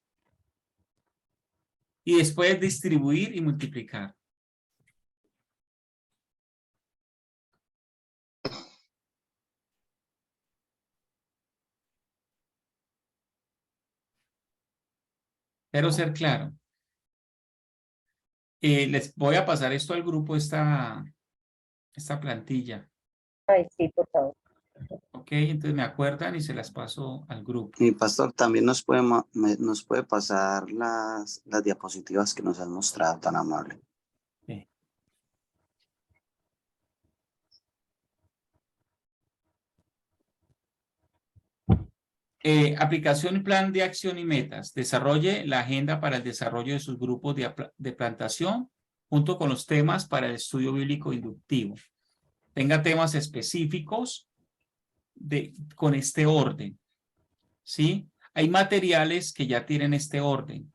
Y después, distribuir y multiplicar. Quiero ser claro. Les voy a pasar esto al grupo, esta plantilla. Ay, sí, por favor. Ok, entonces me acuerdan y se las paso al grupo. Y pastor, también nos puede pasar las diapositivas que nos han mostrado, tan amable. Sí. Aplicación y plan de acción y metas. Desarrolle la agenda para el desarrollo de sus grupos de plantación junto con los temas para el estudio bíblico inductivo. Tenga temas específicos con este orden. ¿Sí? Hay materiales que ya tienen este orden,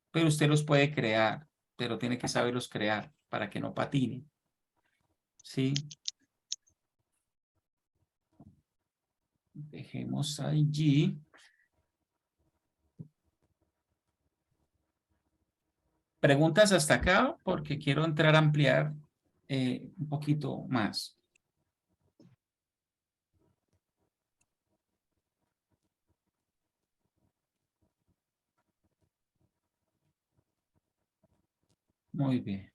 pero usted los puede crear, pero tiene que saberlos crear para que no patinen. ¿Sí? Dejemos allí. Preguntas hasta acá porque quiero entrar a ampliar un poquito más. Muy bien.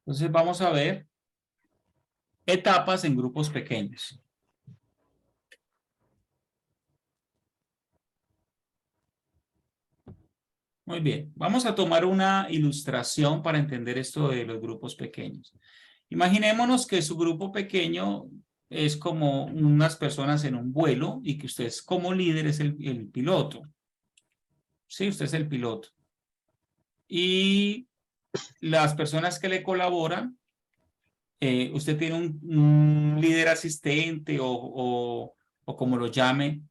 Entonces vamos a ver etapas en grupos pequeños. Muy bien, vamos a tomar una ilustración para entender esto de los grupos pequeños. Imaginémonos que su grupo pequeño es como unas personas en un vuelo y que usted como líder es el piloto. Sí, usted es el piloto. Y las personas que le colaboran, usted tiene un líder asistente o como lo llame,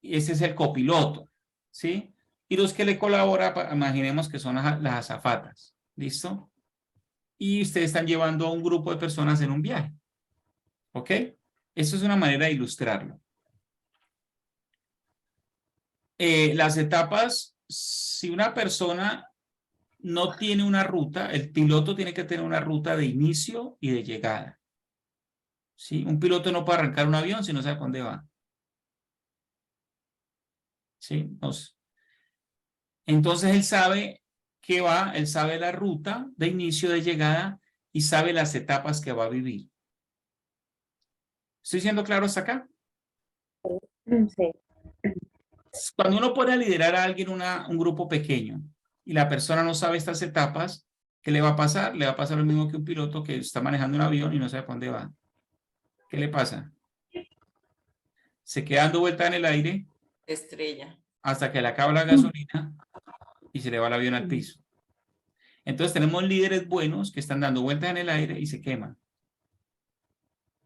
ese es el copiloto, ¿sí? Y los que le colaboran, imaginemos que son las azafatas, ¿listo? Y ustedes están llevando a un grupo de personas en un viaje, ¿ok? Eso es una manera de ilustrarlo. Las etapas, si una persona no tiene una ruta, el piloto tiene que tener una ruta de inicio y de llegada. ¿Sí? Un piloto no puede arrancar un avión si no sabe dónde va. ¿Sí? Entonces él sabe qué va, él sabe la ruta de inicio, de llegada y sabe las etapas que va a vivir. ¿Estoy siendo claro hasta acá? Sí. Cuando uno pone a liderar a alguien un grupo pequeño y la persona no sabe estas etapas, ¿qué le va a pasar? Le va a pasar lo mismo que un piloto que está manejando un avión y no sabe para dónde va. ¿Qué le pasa? se queda dando vuelta en el aire Estrella. hasta que le acaba la gasolina y se le va el avión al piso. Entonces tenemos líderes buenos que están dando vueltas en el aire y se queman.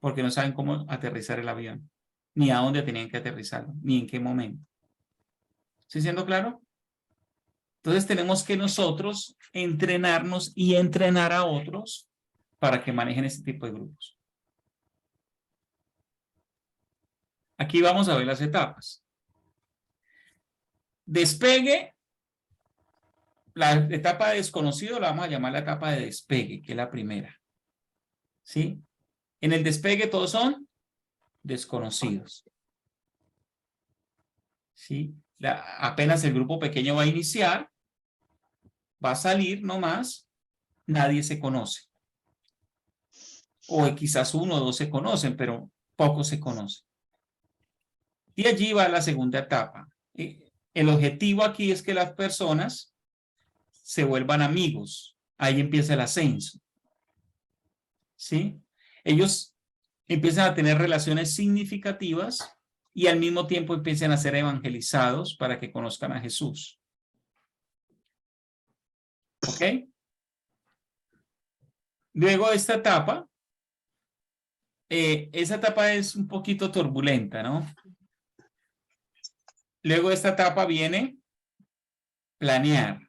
Porque no saben cómo aterrizar el avión, ni a dónde tenían que aterrizarlo, ni en qué momento. ¿Sí siendo claro? Entonces tenemos que nosotros entrenarnos y entrenar a otros para que manejen este tipo de grupos. Aquí vamos a ver las etapas. Despegue, la etapa de desconocido la vamos a llamar la etapa de despegue, que es la primera. ¿Sí? En el despegue todos son desconocidos. ¿Sí? Apenas el grupo pequeño va a iniciar, va a salir nomás, nadie se conoce. O quizás uno o dos se conocen, pero pocos se conocen. Y allí va la segunda etapa. El objetivo aquí es que las personas se vuelvan amigos. Ahí empieza el ascenso. ¿Sí? Ellos empiezan a tener relaciones significativas y al mismo tiempo empiezan a ser evangelizados para que conozcan a Jesús. ¿Ok? Luego de esta etapa, esa etapa es un poquito turbulenta, ¿no? Luego de esta etapa viene planear.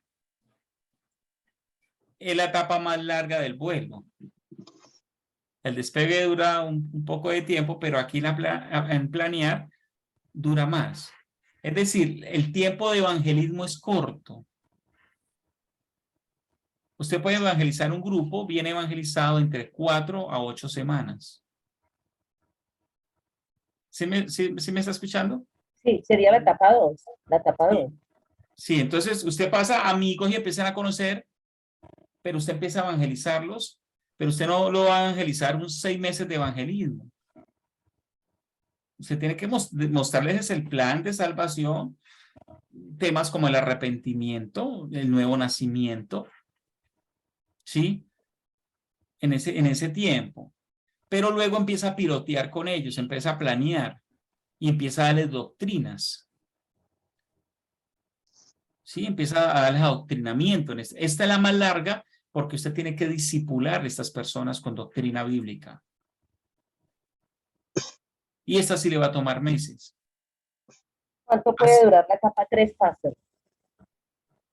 Es la etapa más larga del vuelo. El despegue dura un poco de tiempo, pero aquí en planear dura más. Es decir, el tiempo de evangelismo es corto. Usted puede evangelizar un grupo bien evangelizado entre 4 a 8 semanas. ¿Sí me está escuchando? Sí, sería la etapa 2. La etapa 2. Sí, entonces usted pasa amigos y empiezan a conocer, pero usted empieza a evangelizarlos, pero usted no lo va a evangelizar unos 6 meses de evangelismo. Usted tiene que mostrarles el plan de salvación, temas como el arrepentimiento, el nuevo nacimiento, ¿sí? En ese tiempo. Pero luego empieza a pilotear con ellos, empieza a planear y empieza a darles doctrinas. ¿Sí? Empieza a darles adoctrinamiento. Esta es la más larga porque usted tiene que discipular a estas personas con doctrina bíblica. Y esta sí le va a tomar meses. ¿Cuánto puede durar la etapa 3, Pastor?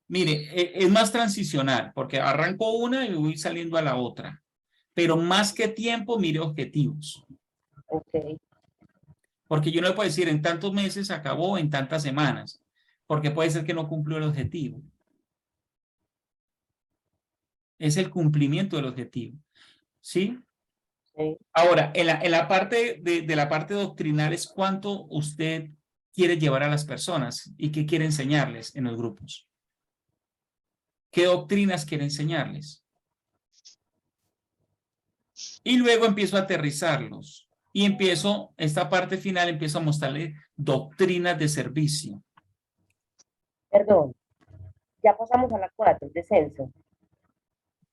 Mire, es más transicional porque arranco una y voy saliendo a la otra. Pero más que tiempo, mire objetivos. Okay. Porque yo no le puedo decir en tantos meses acabó, en tantas semanas. Porque puede ser que no cumplió el objetivo. Es el cumplimiento del objetivo. ¿Sí? Sí. Ahora, en la parte de la parte doctrinal es cuánto usted quiere llevar a las personas y qué quiere enseñarles en los grupos. ¿Qué doctrinas quiere enseñarles? Y luego empiezo a aterrizarlos. Y esta parte final, empiezo a mostrarle doctrinas de servicio. Perdón, ya pasamos a la 4, el descenso.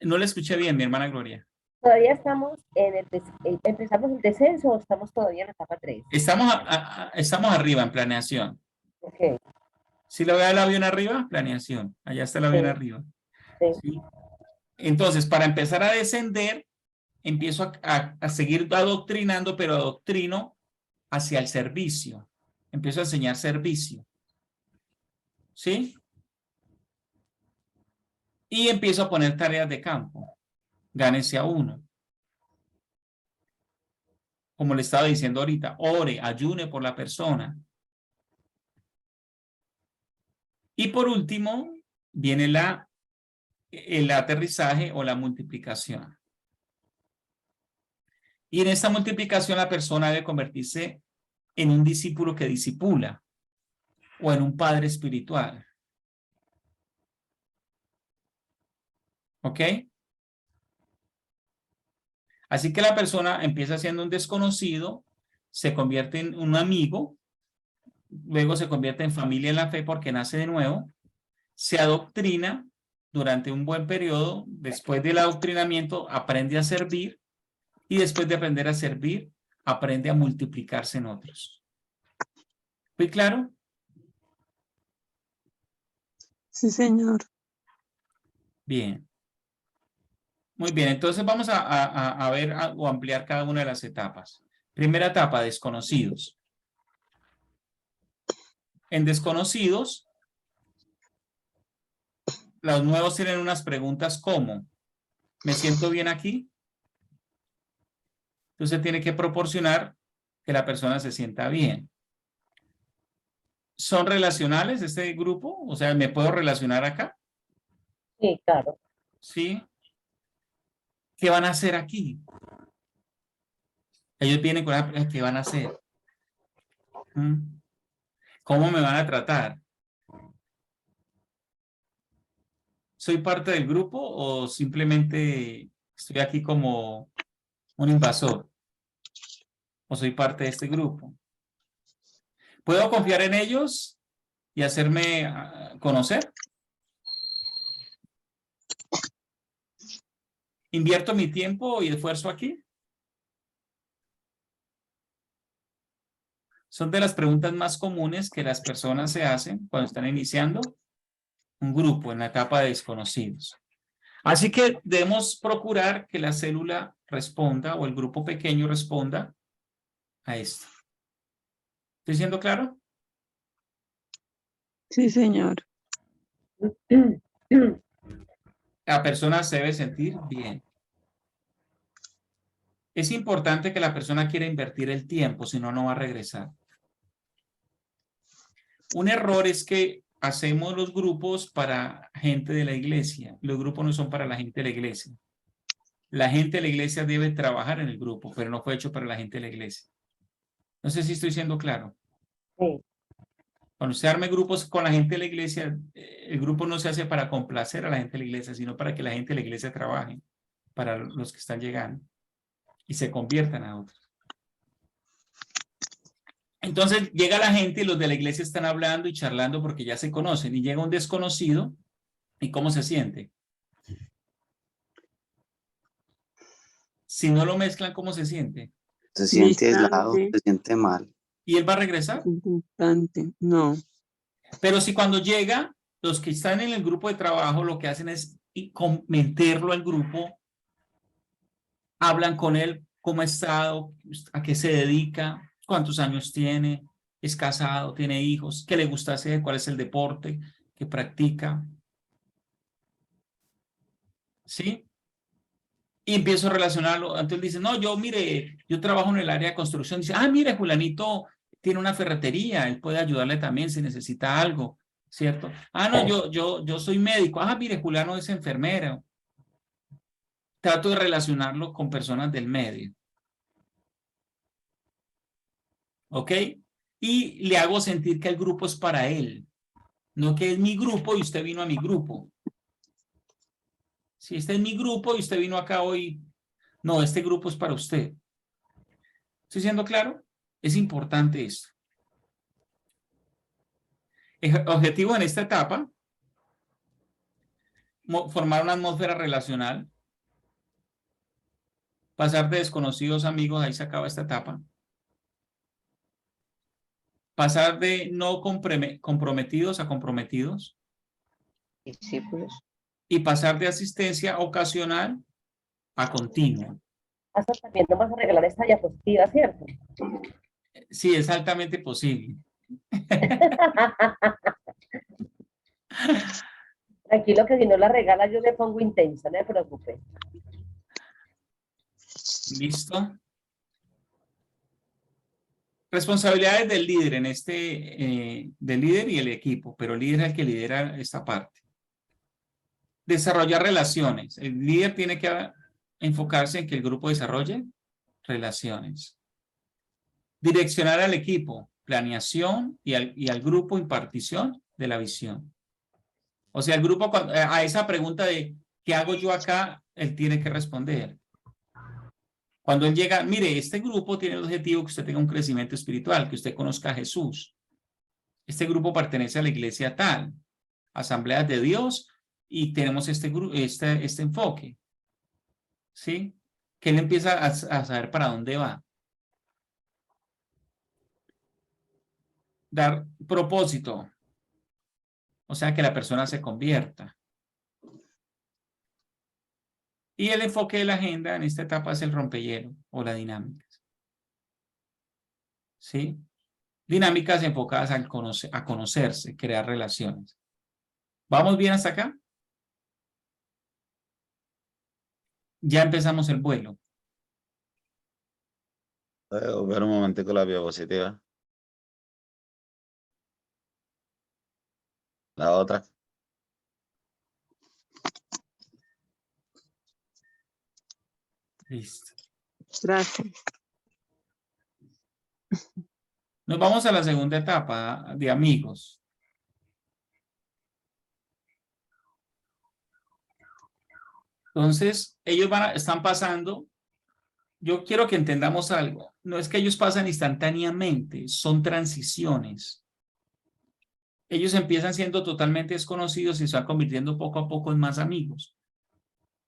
No le escuché bien, mi hermana Gloria. ¿Todavía estamos empezamos el descenso o estamos todavía en la etapa 3? Estamos arriba en planeación. Okay. ¿Sí lo ve el avión arriba? Planeación. Allá está el avión arriba. Sí. ¿Sí? Entonces, para empezar a descender, empiezo a seguir adoctrinando, pero adoctrino hacia el servicio. Empiezo a enseñar servicio. ¿Sí? Y empiezo a poner tareas de campo. Gánese a uno. Como le estaba diciendo ahorita, ore, ayune por la persona. Y por último, viene el aterrizaje o la multiplicación. Y en esta multiplicación la persona debe convertirse en un discípulo que discipula o en un padre espiritual. ¿Ok? Así que la persona empieza siendo un desconocido, se convierte en un amigo, luego se convierte en familia en la fe porque nace de nuevo, se adoctrina durante un buen periodo, después del adoctrinamiento aprende a servir y después de aprender a servir, aprende a multiplicarse en otros. ¿Fue claro? Sí, señor. Bien. Muy bien, entonces vamos a ver o ampliar cada una de las etapas. Primera etapa, desconocidos. En desconocidos, los nuevos tienen unas preguntas como, ¿me siento bien aquí? Entonces tiene que proporcionar que la persona se sienta bien. ¿Son relacionales este grupo? O sea, ¿me puedo relacionar acá? Sí, claro. ¿Sí? ¿Qué van a hacer aquí? Ellos vienen con la... ¿Qué van a hacer? ¿Cómo me van a tratar? ¿Soy parte del grupo o simplemente estoy aquí como un invasor? ¿O soy parte de este grupo? ¿Puedo confiar en ellos y hacerme conocer? ¿Invierto mi tiempo y esfuerzo aquí? Son de las preguntas más comunes que las personas se hacen cuando están iniciando un grupo en la etapa de desconocidos. Así que debemos procurar que la célula responda o el grupo pequeño responda a esto. ¿Estoy siendo claro? Sí, señor. La persona se debe sentir bien. Es importante que la persona quiera invertir el tiempo, si no, no va a regresar. Un error es que hacemos los grupos para gente de la iglesia. Los grupos no son para la gente de la iglesia. La gente de la iglesia debe trabajar en el grupo, pero no fue hecho para la gente de la iglesia. No sé si estoy siendo claro. Sí. Cuando se arme grupos con la gente de la iglesia, el grupo no se hace para complacer a la gente de la iglesia, sino para que la gente de la iglesia trabaje para los que están llegando y se conviertan a otros. Entonces llega la gente y los de la iglesia están hablando y charlando porque ya se conocen y llega un desconocido y ¿cómo se siente? Si no lo mezclan, ¿cómo se siente? Se siente aislado, se siente mal. ¿Y él va a regresar? No. Pero si cuando llega, los que están en el grupo de trabajo lo que hacen es meterlo al grupo, hablan con él, cómo ha estado, a qué se dedica, cuántos años tiene, es casado, tiene hijos, qué le gusta hacer, cuál es el deporte que practica. ¿Sí? Y empiezo a relacionarlo. Entonces dice, no, yo trabajo en el área de construcción. Dice, mire, Julanito tiene una ferretería, él puede ayudarle también si necesita algo, ¿cierto? No, yo soy médico. Mire, Juliano es enfermero. Trato de relacionarlo con personas del medio. ¿Ok? Y le hago sentir que el grupo es para él, no que es mi grupo y usted vino a mi grupo. Si este es mi grupo y usted vino acá hoy, no, este grupo es para usted. ¿Estoy siendo claro? Es importante esto. El objetivo en esta etapa, formar una atmósfera relacional, pasar de desconocidos a amigos, ahí se acaba esta etapa. Pasar de no comprometidos a comprometidos. Discípulos. Y pasar de asistencia ocasional a continua. Hasta también no vas a regalar esta diapositiva, ¿cierto? Sí, es altamente posible. Tranquilo que si no la regala yo le pongo intensa, no me preocupe. ¿Listo? Responsabilidades del líder en del líder y el equipo, pero el líder es el que lidera esta parte. Desarrollar relaciones. El líder tiene que enfocarse en que el grupo desarrolle relaciones. Direccionar al equipo, planeación y al grupo impartición de la visión. O sea, el grupo a esa pregunta de ¿qué hago yo acá? Él tiene que responder. Cuando él llega, mire, este grupo tiene el objetivo que usted tenga un crecimiento espiritual, que usted conozca a Jesús. Este grupo pertenece a la iglesia tal, Asambleas de Dios, y tenemos este enfoque. ¿Sí? Que él empieza a saber para dónde va. dar propósito, o sea, que la persona se convierta. Y el enfoque de la agenda en esta etapa es el rompehielo o la dinámica. ¿Sí? Dinámicas enfocadas a conocerse, crear relaciones. ¿Vamos bien hasta acá? Ya empezamos el vuelo. Ver un momentico la diapositiva. La otra. Listo. Gracias. Nos vamos a la segunda etapa de amigos. Entonces, ellos están pasando. Yo quiero que entendamos algo. No es que ellos pasan instantáneamente, son transiciones. Ellos empiezan siendo totalmente desconocidos y se van convirtiendo poco a poco en más amigos.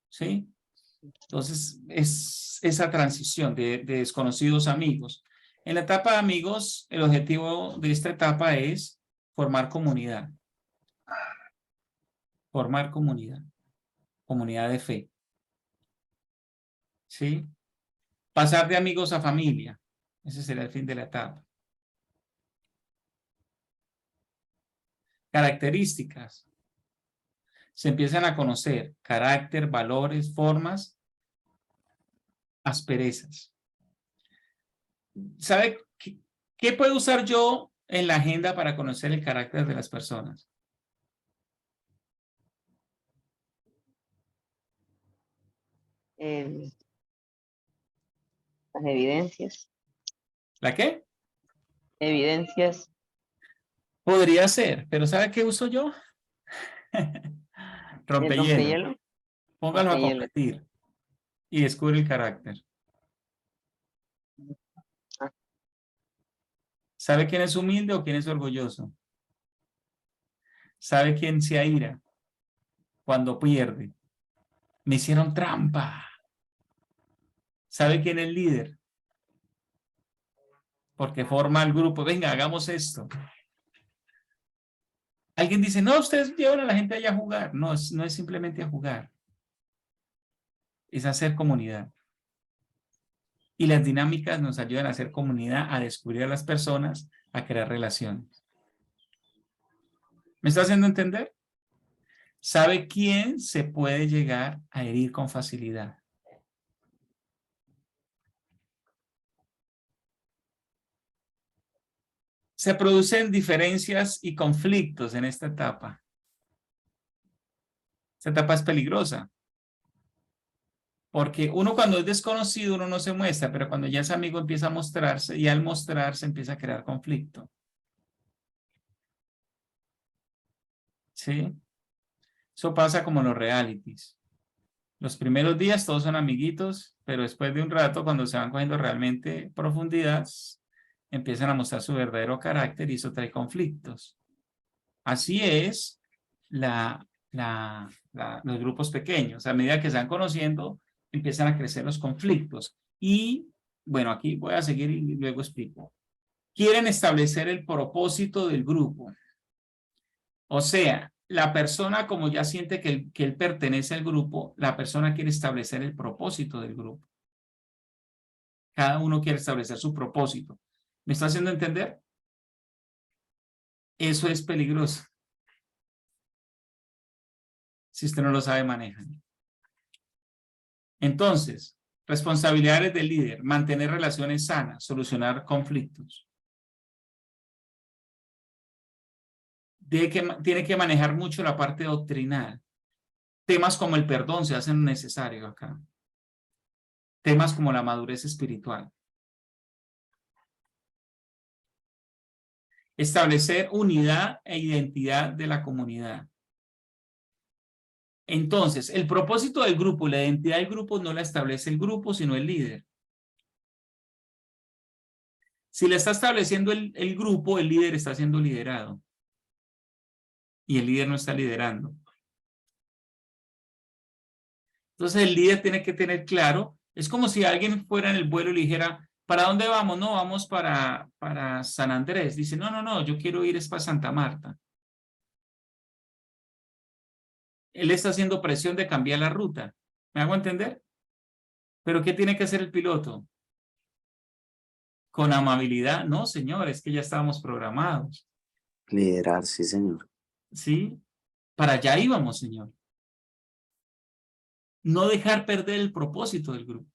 ¿Sí? Entonces, es esa transición de desconocidos a amigos. En la etapa de amigos, el objetivo de esta etapa es formar comunidad. Formar comunidad. Comunidad de fe. ¿Sí? Pasar de amigos a familia. Ese será el fin de la etapa. Características. Se empiezan a conocer carácter, valores, formas, asperezas. ¿Sabe qué puedo usar yo en la agenda para conocer el carácter de las personas? Las evidencias. ¿La qué? Evidencias. Podría ser, pero ¿sabe qué uso yo? Rompehielo. Rompehielo. Póngalo a Rompehielo. competir y descubre el carácter. ¿Sabe quién es humilde o quién es orgulloso? ¿Sabe quién se aira cuando pierde? Me hicieron trampa. ¿Sabe quién es el líder? Porque forma el grupo. Venga, hagamos esto. Alguien dice, no, ustedes llevan a la gente allá a jugar. No, no es simplemente a jugar. Es hacer comunidad. Y las dinámicas nos ayudan a hacer comunidad, a descubrir a las personas, a crear relaciones. ¿Me está haciendo entender? ¿Sabe quién se puede llegar a herir con facilidad? Se producen diferencias y conflictos en esta etapa. Esta etapa es peligrosa. Porque uno cuando es desconocido, uno no se muestra, pero cuando ya es amigo empieza a mostrarse y al mostrarse empieza a crear conflicto. ¿Sí? Eso pasa como en los realities. Los primeros días todos son amiguitos, pero después de un rato, cuando se van cogiendo realmente profundidad, empiezan a mostrar su verdadero carácter y eso trae conflictos. Así es los grupos pequeños. A medida que se van conociendo, empiezan a crecer los conflictos. Y, bueno, aquí voy a seguir y luego explico. Quieren establecer el propósito del grupo. O sea, la persona, como ya siente que él pertenece al grupo, la persona quiere establecer el propósito del grupo. Cada uno quiere establecer su propósito. ¿Me está haciendo entender? Eso es peligroso. Si usted no lo sabe manejar. Entonces, responsabilidades del líder: mantener relaciones sanas, solucionar conflictos. Tiene que manejar mucho la parte doctrinal. Temas como el perdón se hacen necesarios acá. Temas como la madurez espiritual. Establecer unidad e identidad de la comunidad. Entonces, el propósito del grupo, la identidad del grupo no la establece el grupo, sino el líder. Si la está estableciendo el grupo, el líder está siendo liderado. Y el líder no está liderando. Entonces el líder tiene que tener claro, es como si alguien fuera en el vuelo y le dijera, ¿Para dónde vamos? No, vamos para San Andrés. Dice, no, yo quiero ir es para Santa Marta. Él está haciendo presión de cambiar la ruta. ¿Me hago entender? ¿Pero qué tiene que hacer el piloto? Con amabilidad. No, señor, es que ya estábamos programados. Liderar, sí, señor. ¿Sí? Para allá íbamos, señor. No dejar perder el propósito del grupo.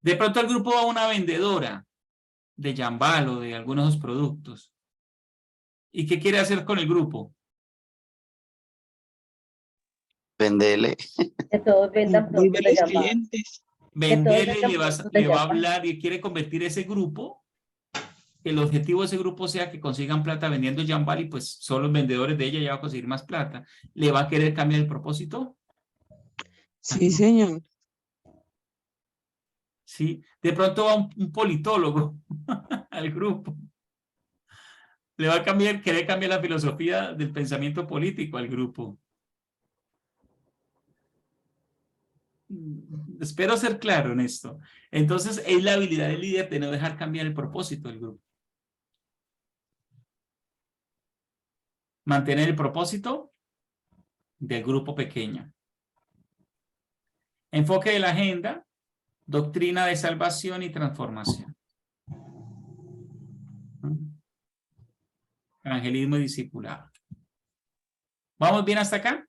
De pronto el grupo va a una vendedora de Jambal o de algunos de los productos. ¿Y qué quiere hacer con el grupo? Vendele. Que todos vendan productos de Jambal. clientes. Venderle, le va productos de a Jambal. hablar y quiere convertir ese grupo. Que el objetivo de ese grupo sea que consigan plata vendiendo Jambal y pues son los vendedores de ella ya va a conseguir más plata. ¿Le va a querer cambiar el propósito? Sí, señor. Sí. De pronto va un politólogo al grupo. Le va a querer cambiar la filosofía del pensamiento político al grupo. Espero ser claro en esto. Entonces, es la habilidad del líder de no dejar cambiar el propósito del grupo. Mantener el propósito del grupo pequeño. Enfoque de la agenda, doctrina de salvación y transformación. Evangelismo y discipulado. ¿Vamos bien hasta acá?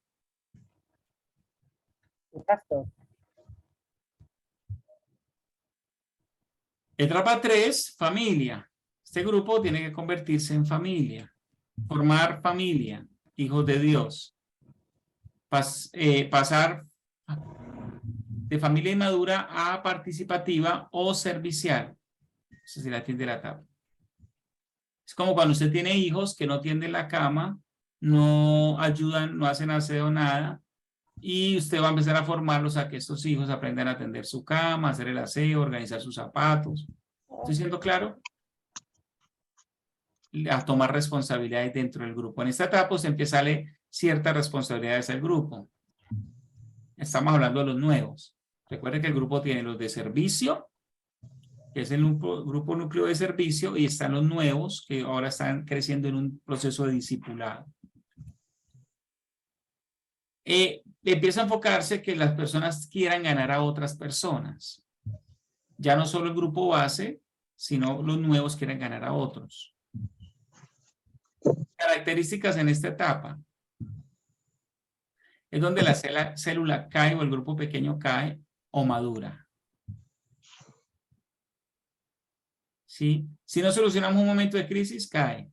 Pastor. Etapa 3, familia. Este grupo tiene que convertirse en familia. Formar familia, hijos de Dios. Pasar de familia inmadura a participativa o servicial. Esa es la tiende la etapa. Es como cuando usted tiene hijos que no tienden la cama, no ayudan, no hacen aseo, nada, y usted va a empezar a formarlos a que estos hijos aprendan a tender su cama, hacer el aseo, organizar sus zapatos. ¿Estoy siendo claro? A tomar responsabilidades dentro del grupo. En esta etapa se empieza a darle ciertas responsabilidades al grupo. Estamos hablando de los nuevos. Recuerden que el grupo tiene los de servicio, que es el grupo núcleo de servicio, y están los nuevos que ahora están creciendo en un proceso de discipulado. Empieza a enfocarse que las personas quieran ganar a otras personas. Ya no solo el grupo base, sino los nuevos quieren ganar a otros. Características en esta etapa. Es donde la célula cae o el grupo pequeño cae o madura. ¿Sí? Si no solucionamos un momento de crisis, cae.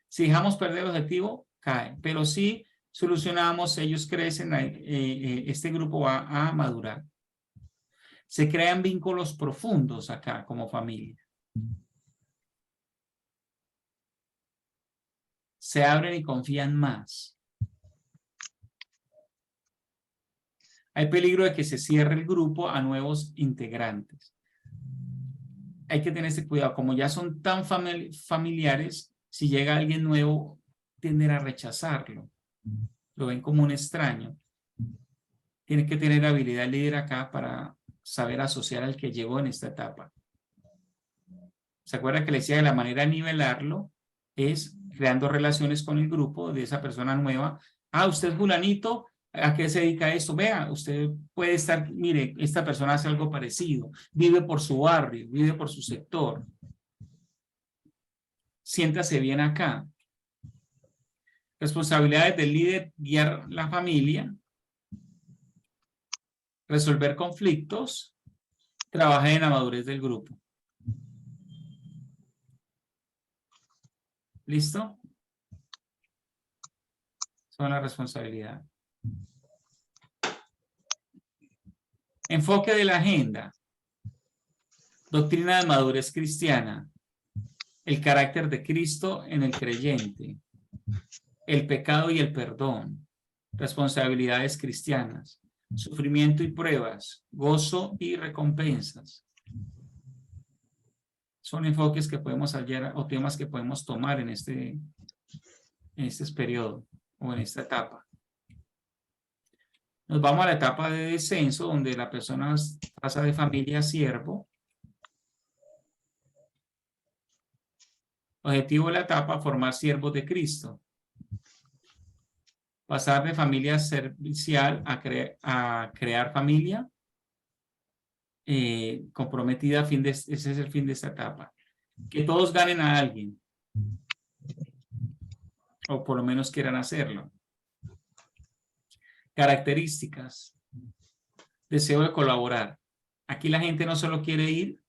Si dejamos perder el objetivo, cae. Pero si solucionamos, ellos crecen, este grupo va a madurar. Se crean vínculos profundos acá como familia. Se abren y confían más. Hay peligro de que se cierre el grupo a nuevos integrantes. Hay que tener ese cuidado. Como ya son tan familiares, si llega alguien nuevo, tienden a rechazarlo. Lo ven como un extraño. Tiene que tener habilidad de líder acá para saber asociar al que llegó en esta etapa. ¿Se acuerda que le decía que la manera de nivelarlo es creando relaciones con el grupo de esa persona nueva? Ah, usted es fulanito, ¿a qué se dedica esto? Vea, usted puede estar, mire, esta persona hace algo parecido, vive por su barrio, vive por su sector. Siéntase bien acá. Responsabilidades del líder: guiar la familia, resolver conflictos, trabajar en la madurez del grupo. ¿Listo? Son las responsabilidades. Enfoque de la agenda. Doctrina de madurez cristiana. El carácter de Cristo en el creyente. El pecado y el perdón. Responsabilidades cristianas. Sufrimiento y pruebas. Gozo y recompensas. Son enfoques que podemos hallar o temas que podemos tomar en este periodo o en esta etapa. Nos vamos a la etapa de descenso, donde la persona pasa de familia a siervo. Objetivo de la etapa, formar siervos de Cristo. Pasar de familia servicial a crear familia comprometida. Ese es el fin de esta etapa. Que todos ganen a alguien. O por lo menos quieran hacerlo. Características. Deseo de colaborar. Aquí la gente no solo quiere ir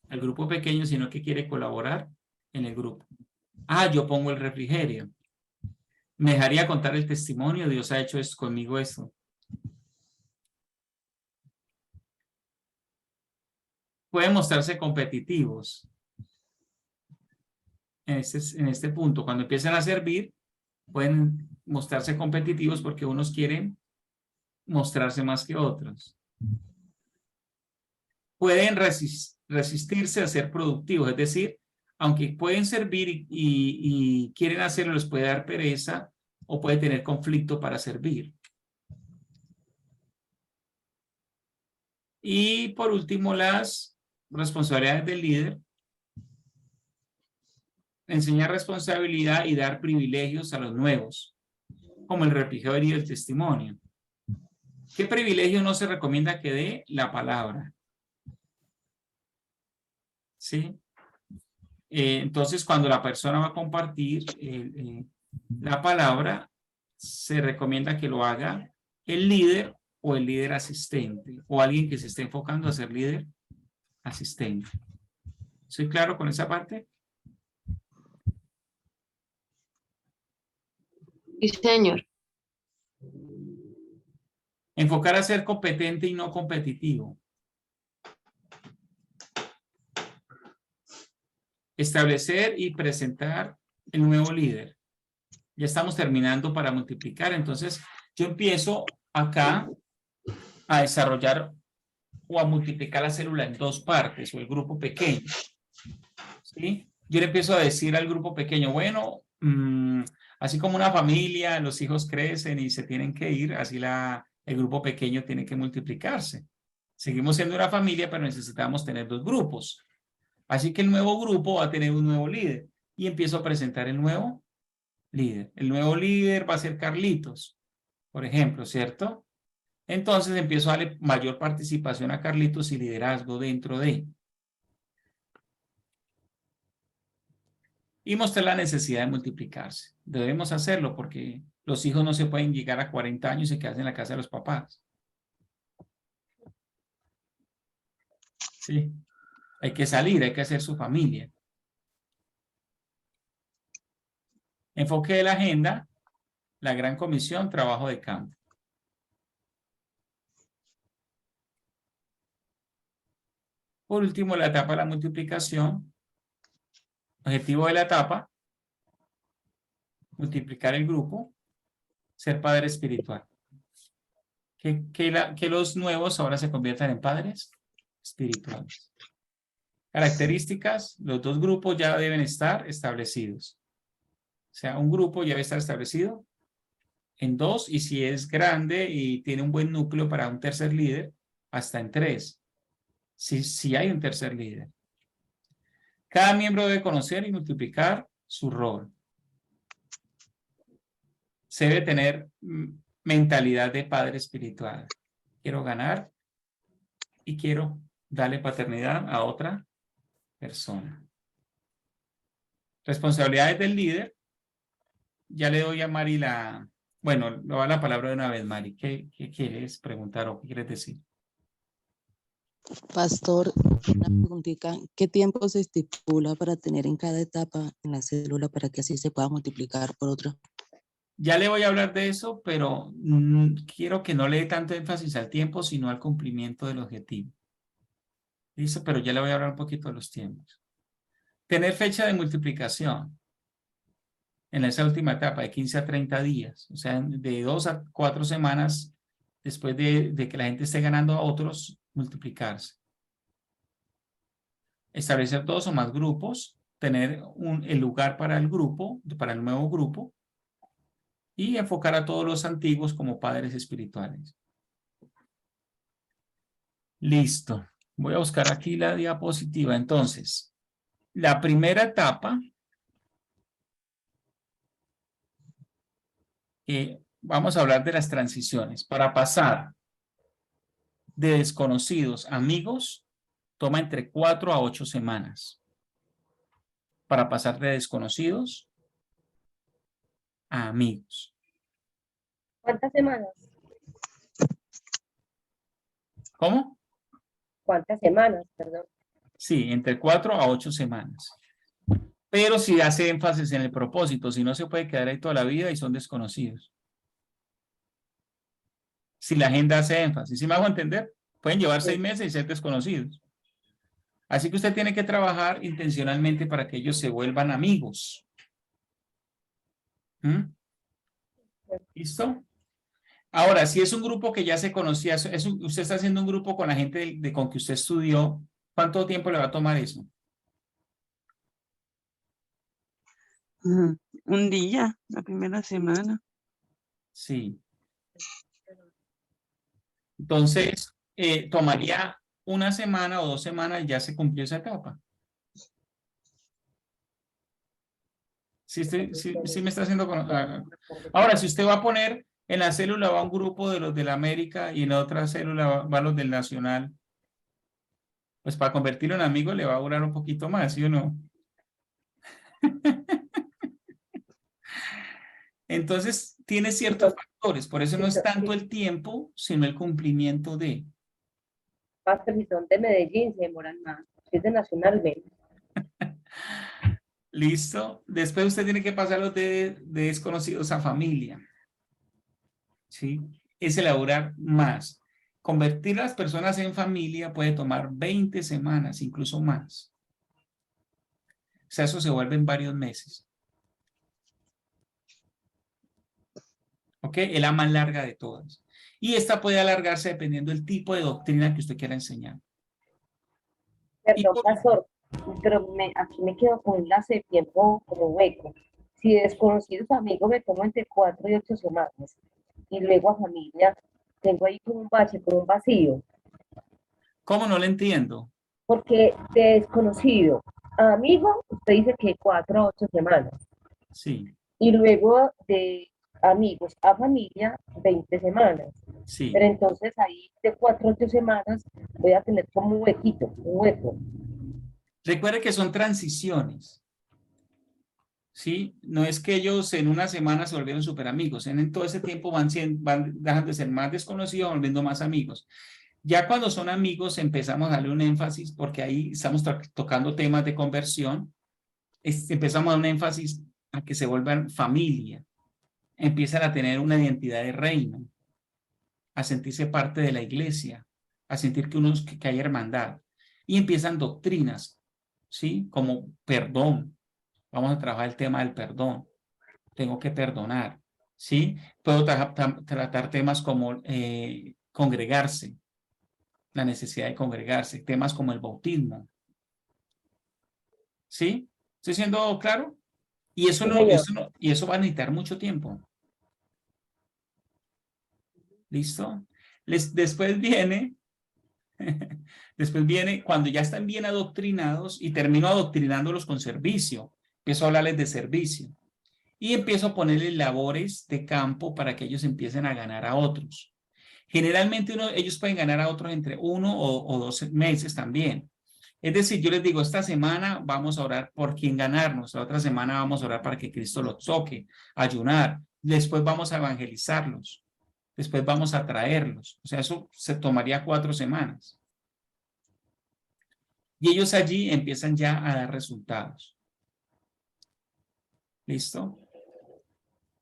al grupo pequeño, sino que quiere colaborar en el grupo. Ah, yo pongo el refrigerio. Me dejaría contar el testimonio. Dios ha hecho esto conmigo, esto. Pueden mostrarse competitivos. En este punto, cuando empiezan a servir, pueden mostrarse competitivos porque unos quieren mostrarse más que otros. Pueden resistirse a ser productivos, es decir, aunque pueden servir y quieren hacerlo, les puede dar pereza o puede tener conflicto para servir. Y por último, las responsabilidades del líder. Enseñar responsabilidad y dar privilegios a los nuevos, como el refrigerio y el testimonio. ¿Qué privilegio no se recomienda que dé? La palabra. ¿Sí? Entonces, cuando la persona va a compartir la palabra, se recomienda que lo haga el líder o el líder asistente, o alguien que se esté enfocando a ser líder asistente. ¿Soy claro con esa parte? Sí, señor. Enfocar a ser competente y no competitivo. Establecer y presentar el nuevo líder. Ya estamos terminando para multiplicar. Entonces, yo empiezo acá a desarrollar o a multiplicar la célula en dos partes, o el grupo pequeño. ¿Sí? Yo le empiezo a decir al grupo pequeño, bueno, así como una familia, los hijos crecen y se tienen que ir, así el grupo pequeño tiene que multiplicarse. Seguimos siendo una familia, pero necesitamos tener dos grupos. Así que el nuevo grupo va a tener un nuevo líder. Y empiezo a presentar el nuevo líder. El nuevo líder va a ser Carlitos, por ejemplo, ¿cierto? Entonces empiezo a darle mayor participación a Carlitos y liderazgo dentro de. Y mostrar la necesidad de multiplicarse. Debemos hacerlo porque los hijos no se pueden llegar a 40 años y quedarse en la casa de los papás. Sí. Hay que salir, hay que hacer su familia. Enfoque de la agenda, la gran comisión, trabajo de campo. Por último, la etapa de la multiplicación. Objetivo de la etapa, multiplicar el grupo, ser padre espiritual. Que los nuevos ahora se conviertan en padres espirituales. Características, los dos grupos ya deben estar establecidos. O sea, un grupo ya debe estar establecido en 2 y si es grande y tiene un buen núcleo para un tercer líder, hasta en 3. Si hay un tercer líder. Cada miembro debe conocer y multiplicar su rol. Se debe tener mentalidad de padre espiritual. Quiero ganar y quiero darle paternidad a otra persona. Responsabilidades del líder. Ya le doy a Mari bueno, le doy la palabra de una vez, Mari. ¿Qué quieres preguntar o qué quieres decir? Pastor, una preguntita. ¿Qué tiempo se estipula para tener en cada etapa en la célula para que así se pueda multiplicar por otra? Ya le voy a hablar de eso, pero quiero que no le dé tanto énfasis al tiempo, sino al cumplimiento del objetivo. Dice, pero ya le voy a hablar un poquito de los tiempos. Tener fecha de multiplicación en esa última etapa de 15 a 30 días, o sea, de 2 a 4 semanas después de que la gente esté ganando a otros, multiplicarse. Establecer 2 o más grupos, tener el lugar para el grupo, para el nuevo grupo, y enfocar a todos los antiguos como padres espirituales. Listo. Voy a buscar aquí la diapositiva. Entonces, la primera etapa, vamos a hablar de las transiciones. Para pasar de desconocidos a amigos, toma entre 4 a 8 semanas. Para pasar de desconocidos a amigos. ¿Cuántas semanas? ¿Cómo? ¿Cuántas semanas? Perdón. Sí, entre 4 a 8 semanas. Pero si hace énfasis en el propósito, si no se puede quedar ahí toda la vida y son desconocidos. Si la agenda hace énfasis, ¿sí me hago entender? Pueden llevar 6 meses y ser desconocidos. Así que usted tiene que trabajar intencionalmente para que ellos se vuelvan amigos. ¿Mm? ¿Listo? Ahora, si es un grupo que ya se conocía, usted está haciendo un grupo con la gente con que usted estudió, ¿cuánto tiempo le va a tomar eso? Un día, la primera semana. Sí. Entonces, tomaría una semana o 2 semanas y ya se cumplió esa etapa. Sí me está haciendo... Ahora, si usted va a poner en la célula va un grupo de los de la América y en la otra célula van los del Nacional, pues para convertirlo en amigo le va a durar un poquito más, ¿sí o no? Entonces, tiene ciertos factores, por eso no es tanto el tiempo, sino el cumplimiento de... Pastor, si son de Medellín, se demoran más. Si es de Nacional, menos. Listo. Después usted tiene que pasarlos de desconocidos a familia. ¿Sí? Es elaborar más. Convertir a las personas en familia puede tomar 20 semanas, incluso más. O sea, eso se vuelve en varios meses. ¿Ok? Es la más larga de todas. Y esta puede alargarse dependiendo del tipo de doctrina que usted quiera enseñar. Perdón, pastor, pero aquí me quedo con un lazo de tiempo como hueco. Si de desconocidos amigos me tomo entre 4 y 8 semanas, y luego a familia, tengo ahí como un bache, como un vacío. ¿Cómo? No le entiendo. Porque de desconocido a amigo, usted dice que 4 a 8 semanas. Sí. Y luego de amigos a familia, 20 semanas. Sí. Pero entonces ahí de 4 a 8 semanas voy a tener como un huequito, un hueco. Recuerde que son transiciones. ¿Sí? No es que ellos en una semana se volvieron súper amigos. En todo ese tiempo van dejando de ser más desconocidos, volviendo más amigos. Ya cuando son amigos empezamos a darle un énfasis, porque ahí estamos tocando temas de conversión. Empezamos a dar un énfasis a que se vuelvan familia. Empiezan a tener una identidad de reino, a sentirse parte de la iglesia, a sentir que hay hermandad. Y empiezan doctrinas, ¿sí? Como perdón. Vamos a trabajar el tema del perdón. Tengo que perdonar, ¿sí? Puedo tratar temas como congregarse, la necesidad de congregarse, temas como el bautismo. ¿Sí? ¿Estoy siendo claro? Y eso, y eso va a necesitar mucho tiempo. ¿Listo? Después viene cuando ya están bien adoctrinados y termino adoctrinándolos con servicio. Empiezo a hablarles de servicio. Y empiezo a ponerles labores de campo para que ellos empiecen a ganar a otros. Generalmente ellos pueden ganar a otros entre 1 o 2 meses también. Es decir, yo les digo, esta semana vamos a orar por quién ganarnos, la otra semana vamos a orar para que Cristo los toque, ayunar, después vamos a evangelizarlos, después vamos a traerlos. O sea, eso se tomaría 4 semanas. Y ellos allí empiezan ya a dar resultados. ¿Listo?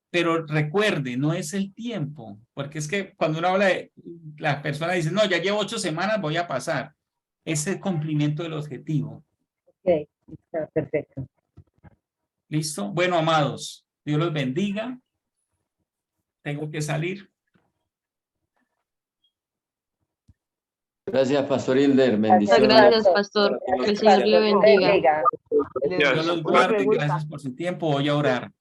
Pero recuerde, no es el tiempo, porque es que cuando uno habla de, la persona dice, no, ya llevo 8 semanas, voy a pasar. Es el cumplimiento del objetivo. Ok, está perfecto. ¿Listo? Bueno, amados, Dios los bendiga. Tengo que salir. Gracias, Pastor Hilder. Bendiciones. Gracias, Pastor. Que el Señor le bendiga. Dios los guarde. Gracias por su tiempo. Voy a orar.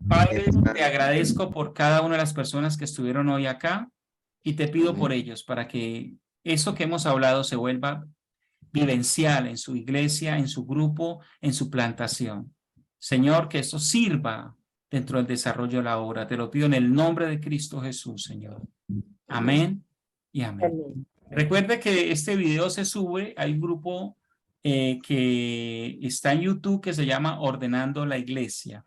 Padre, te agradezco por cada una de las personas que estuvieron hoy acá. Y te pido por ellos para que esto que hemos hablado se vuelva vivencial en su iglesia, en su grupo, en su plantación. Señor, que esto sirva dentro del desarrollo de la obra. Te lo pido en el nombre de Cristo Jesús, Señor. Amén y amén. Recuerde que este video se sube, hay un grupo que está en YouTube que se llama Ordenando la Iglesia.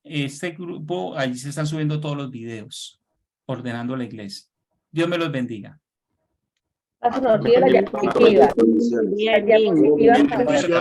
Este grupo, allí se están subiendo todos los videos, Ordenando la Iglesia. Dios me los bendiga. Nos olvida la diapositiva. La diapositiva también.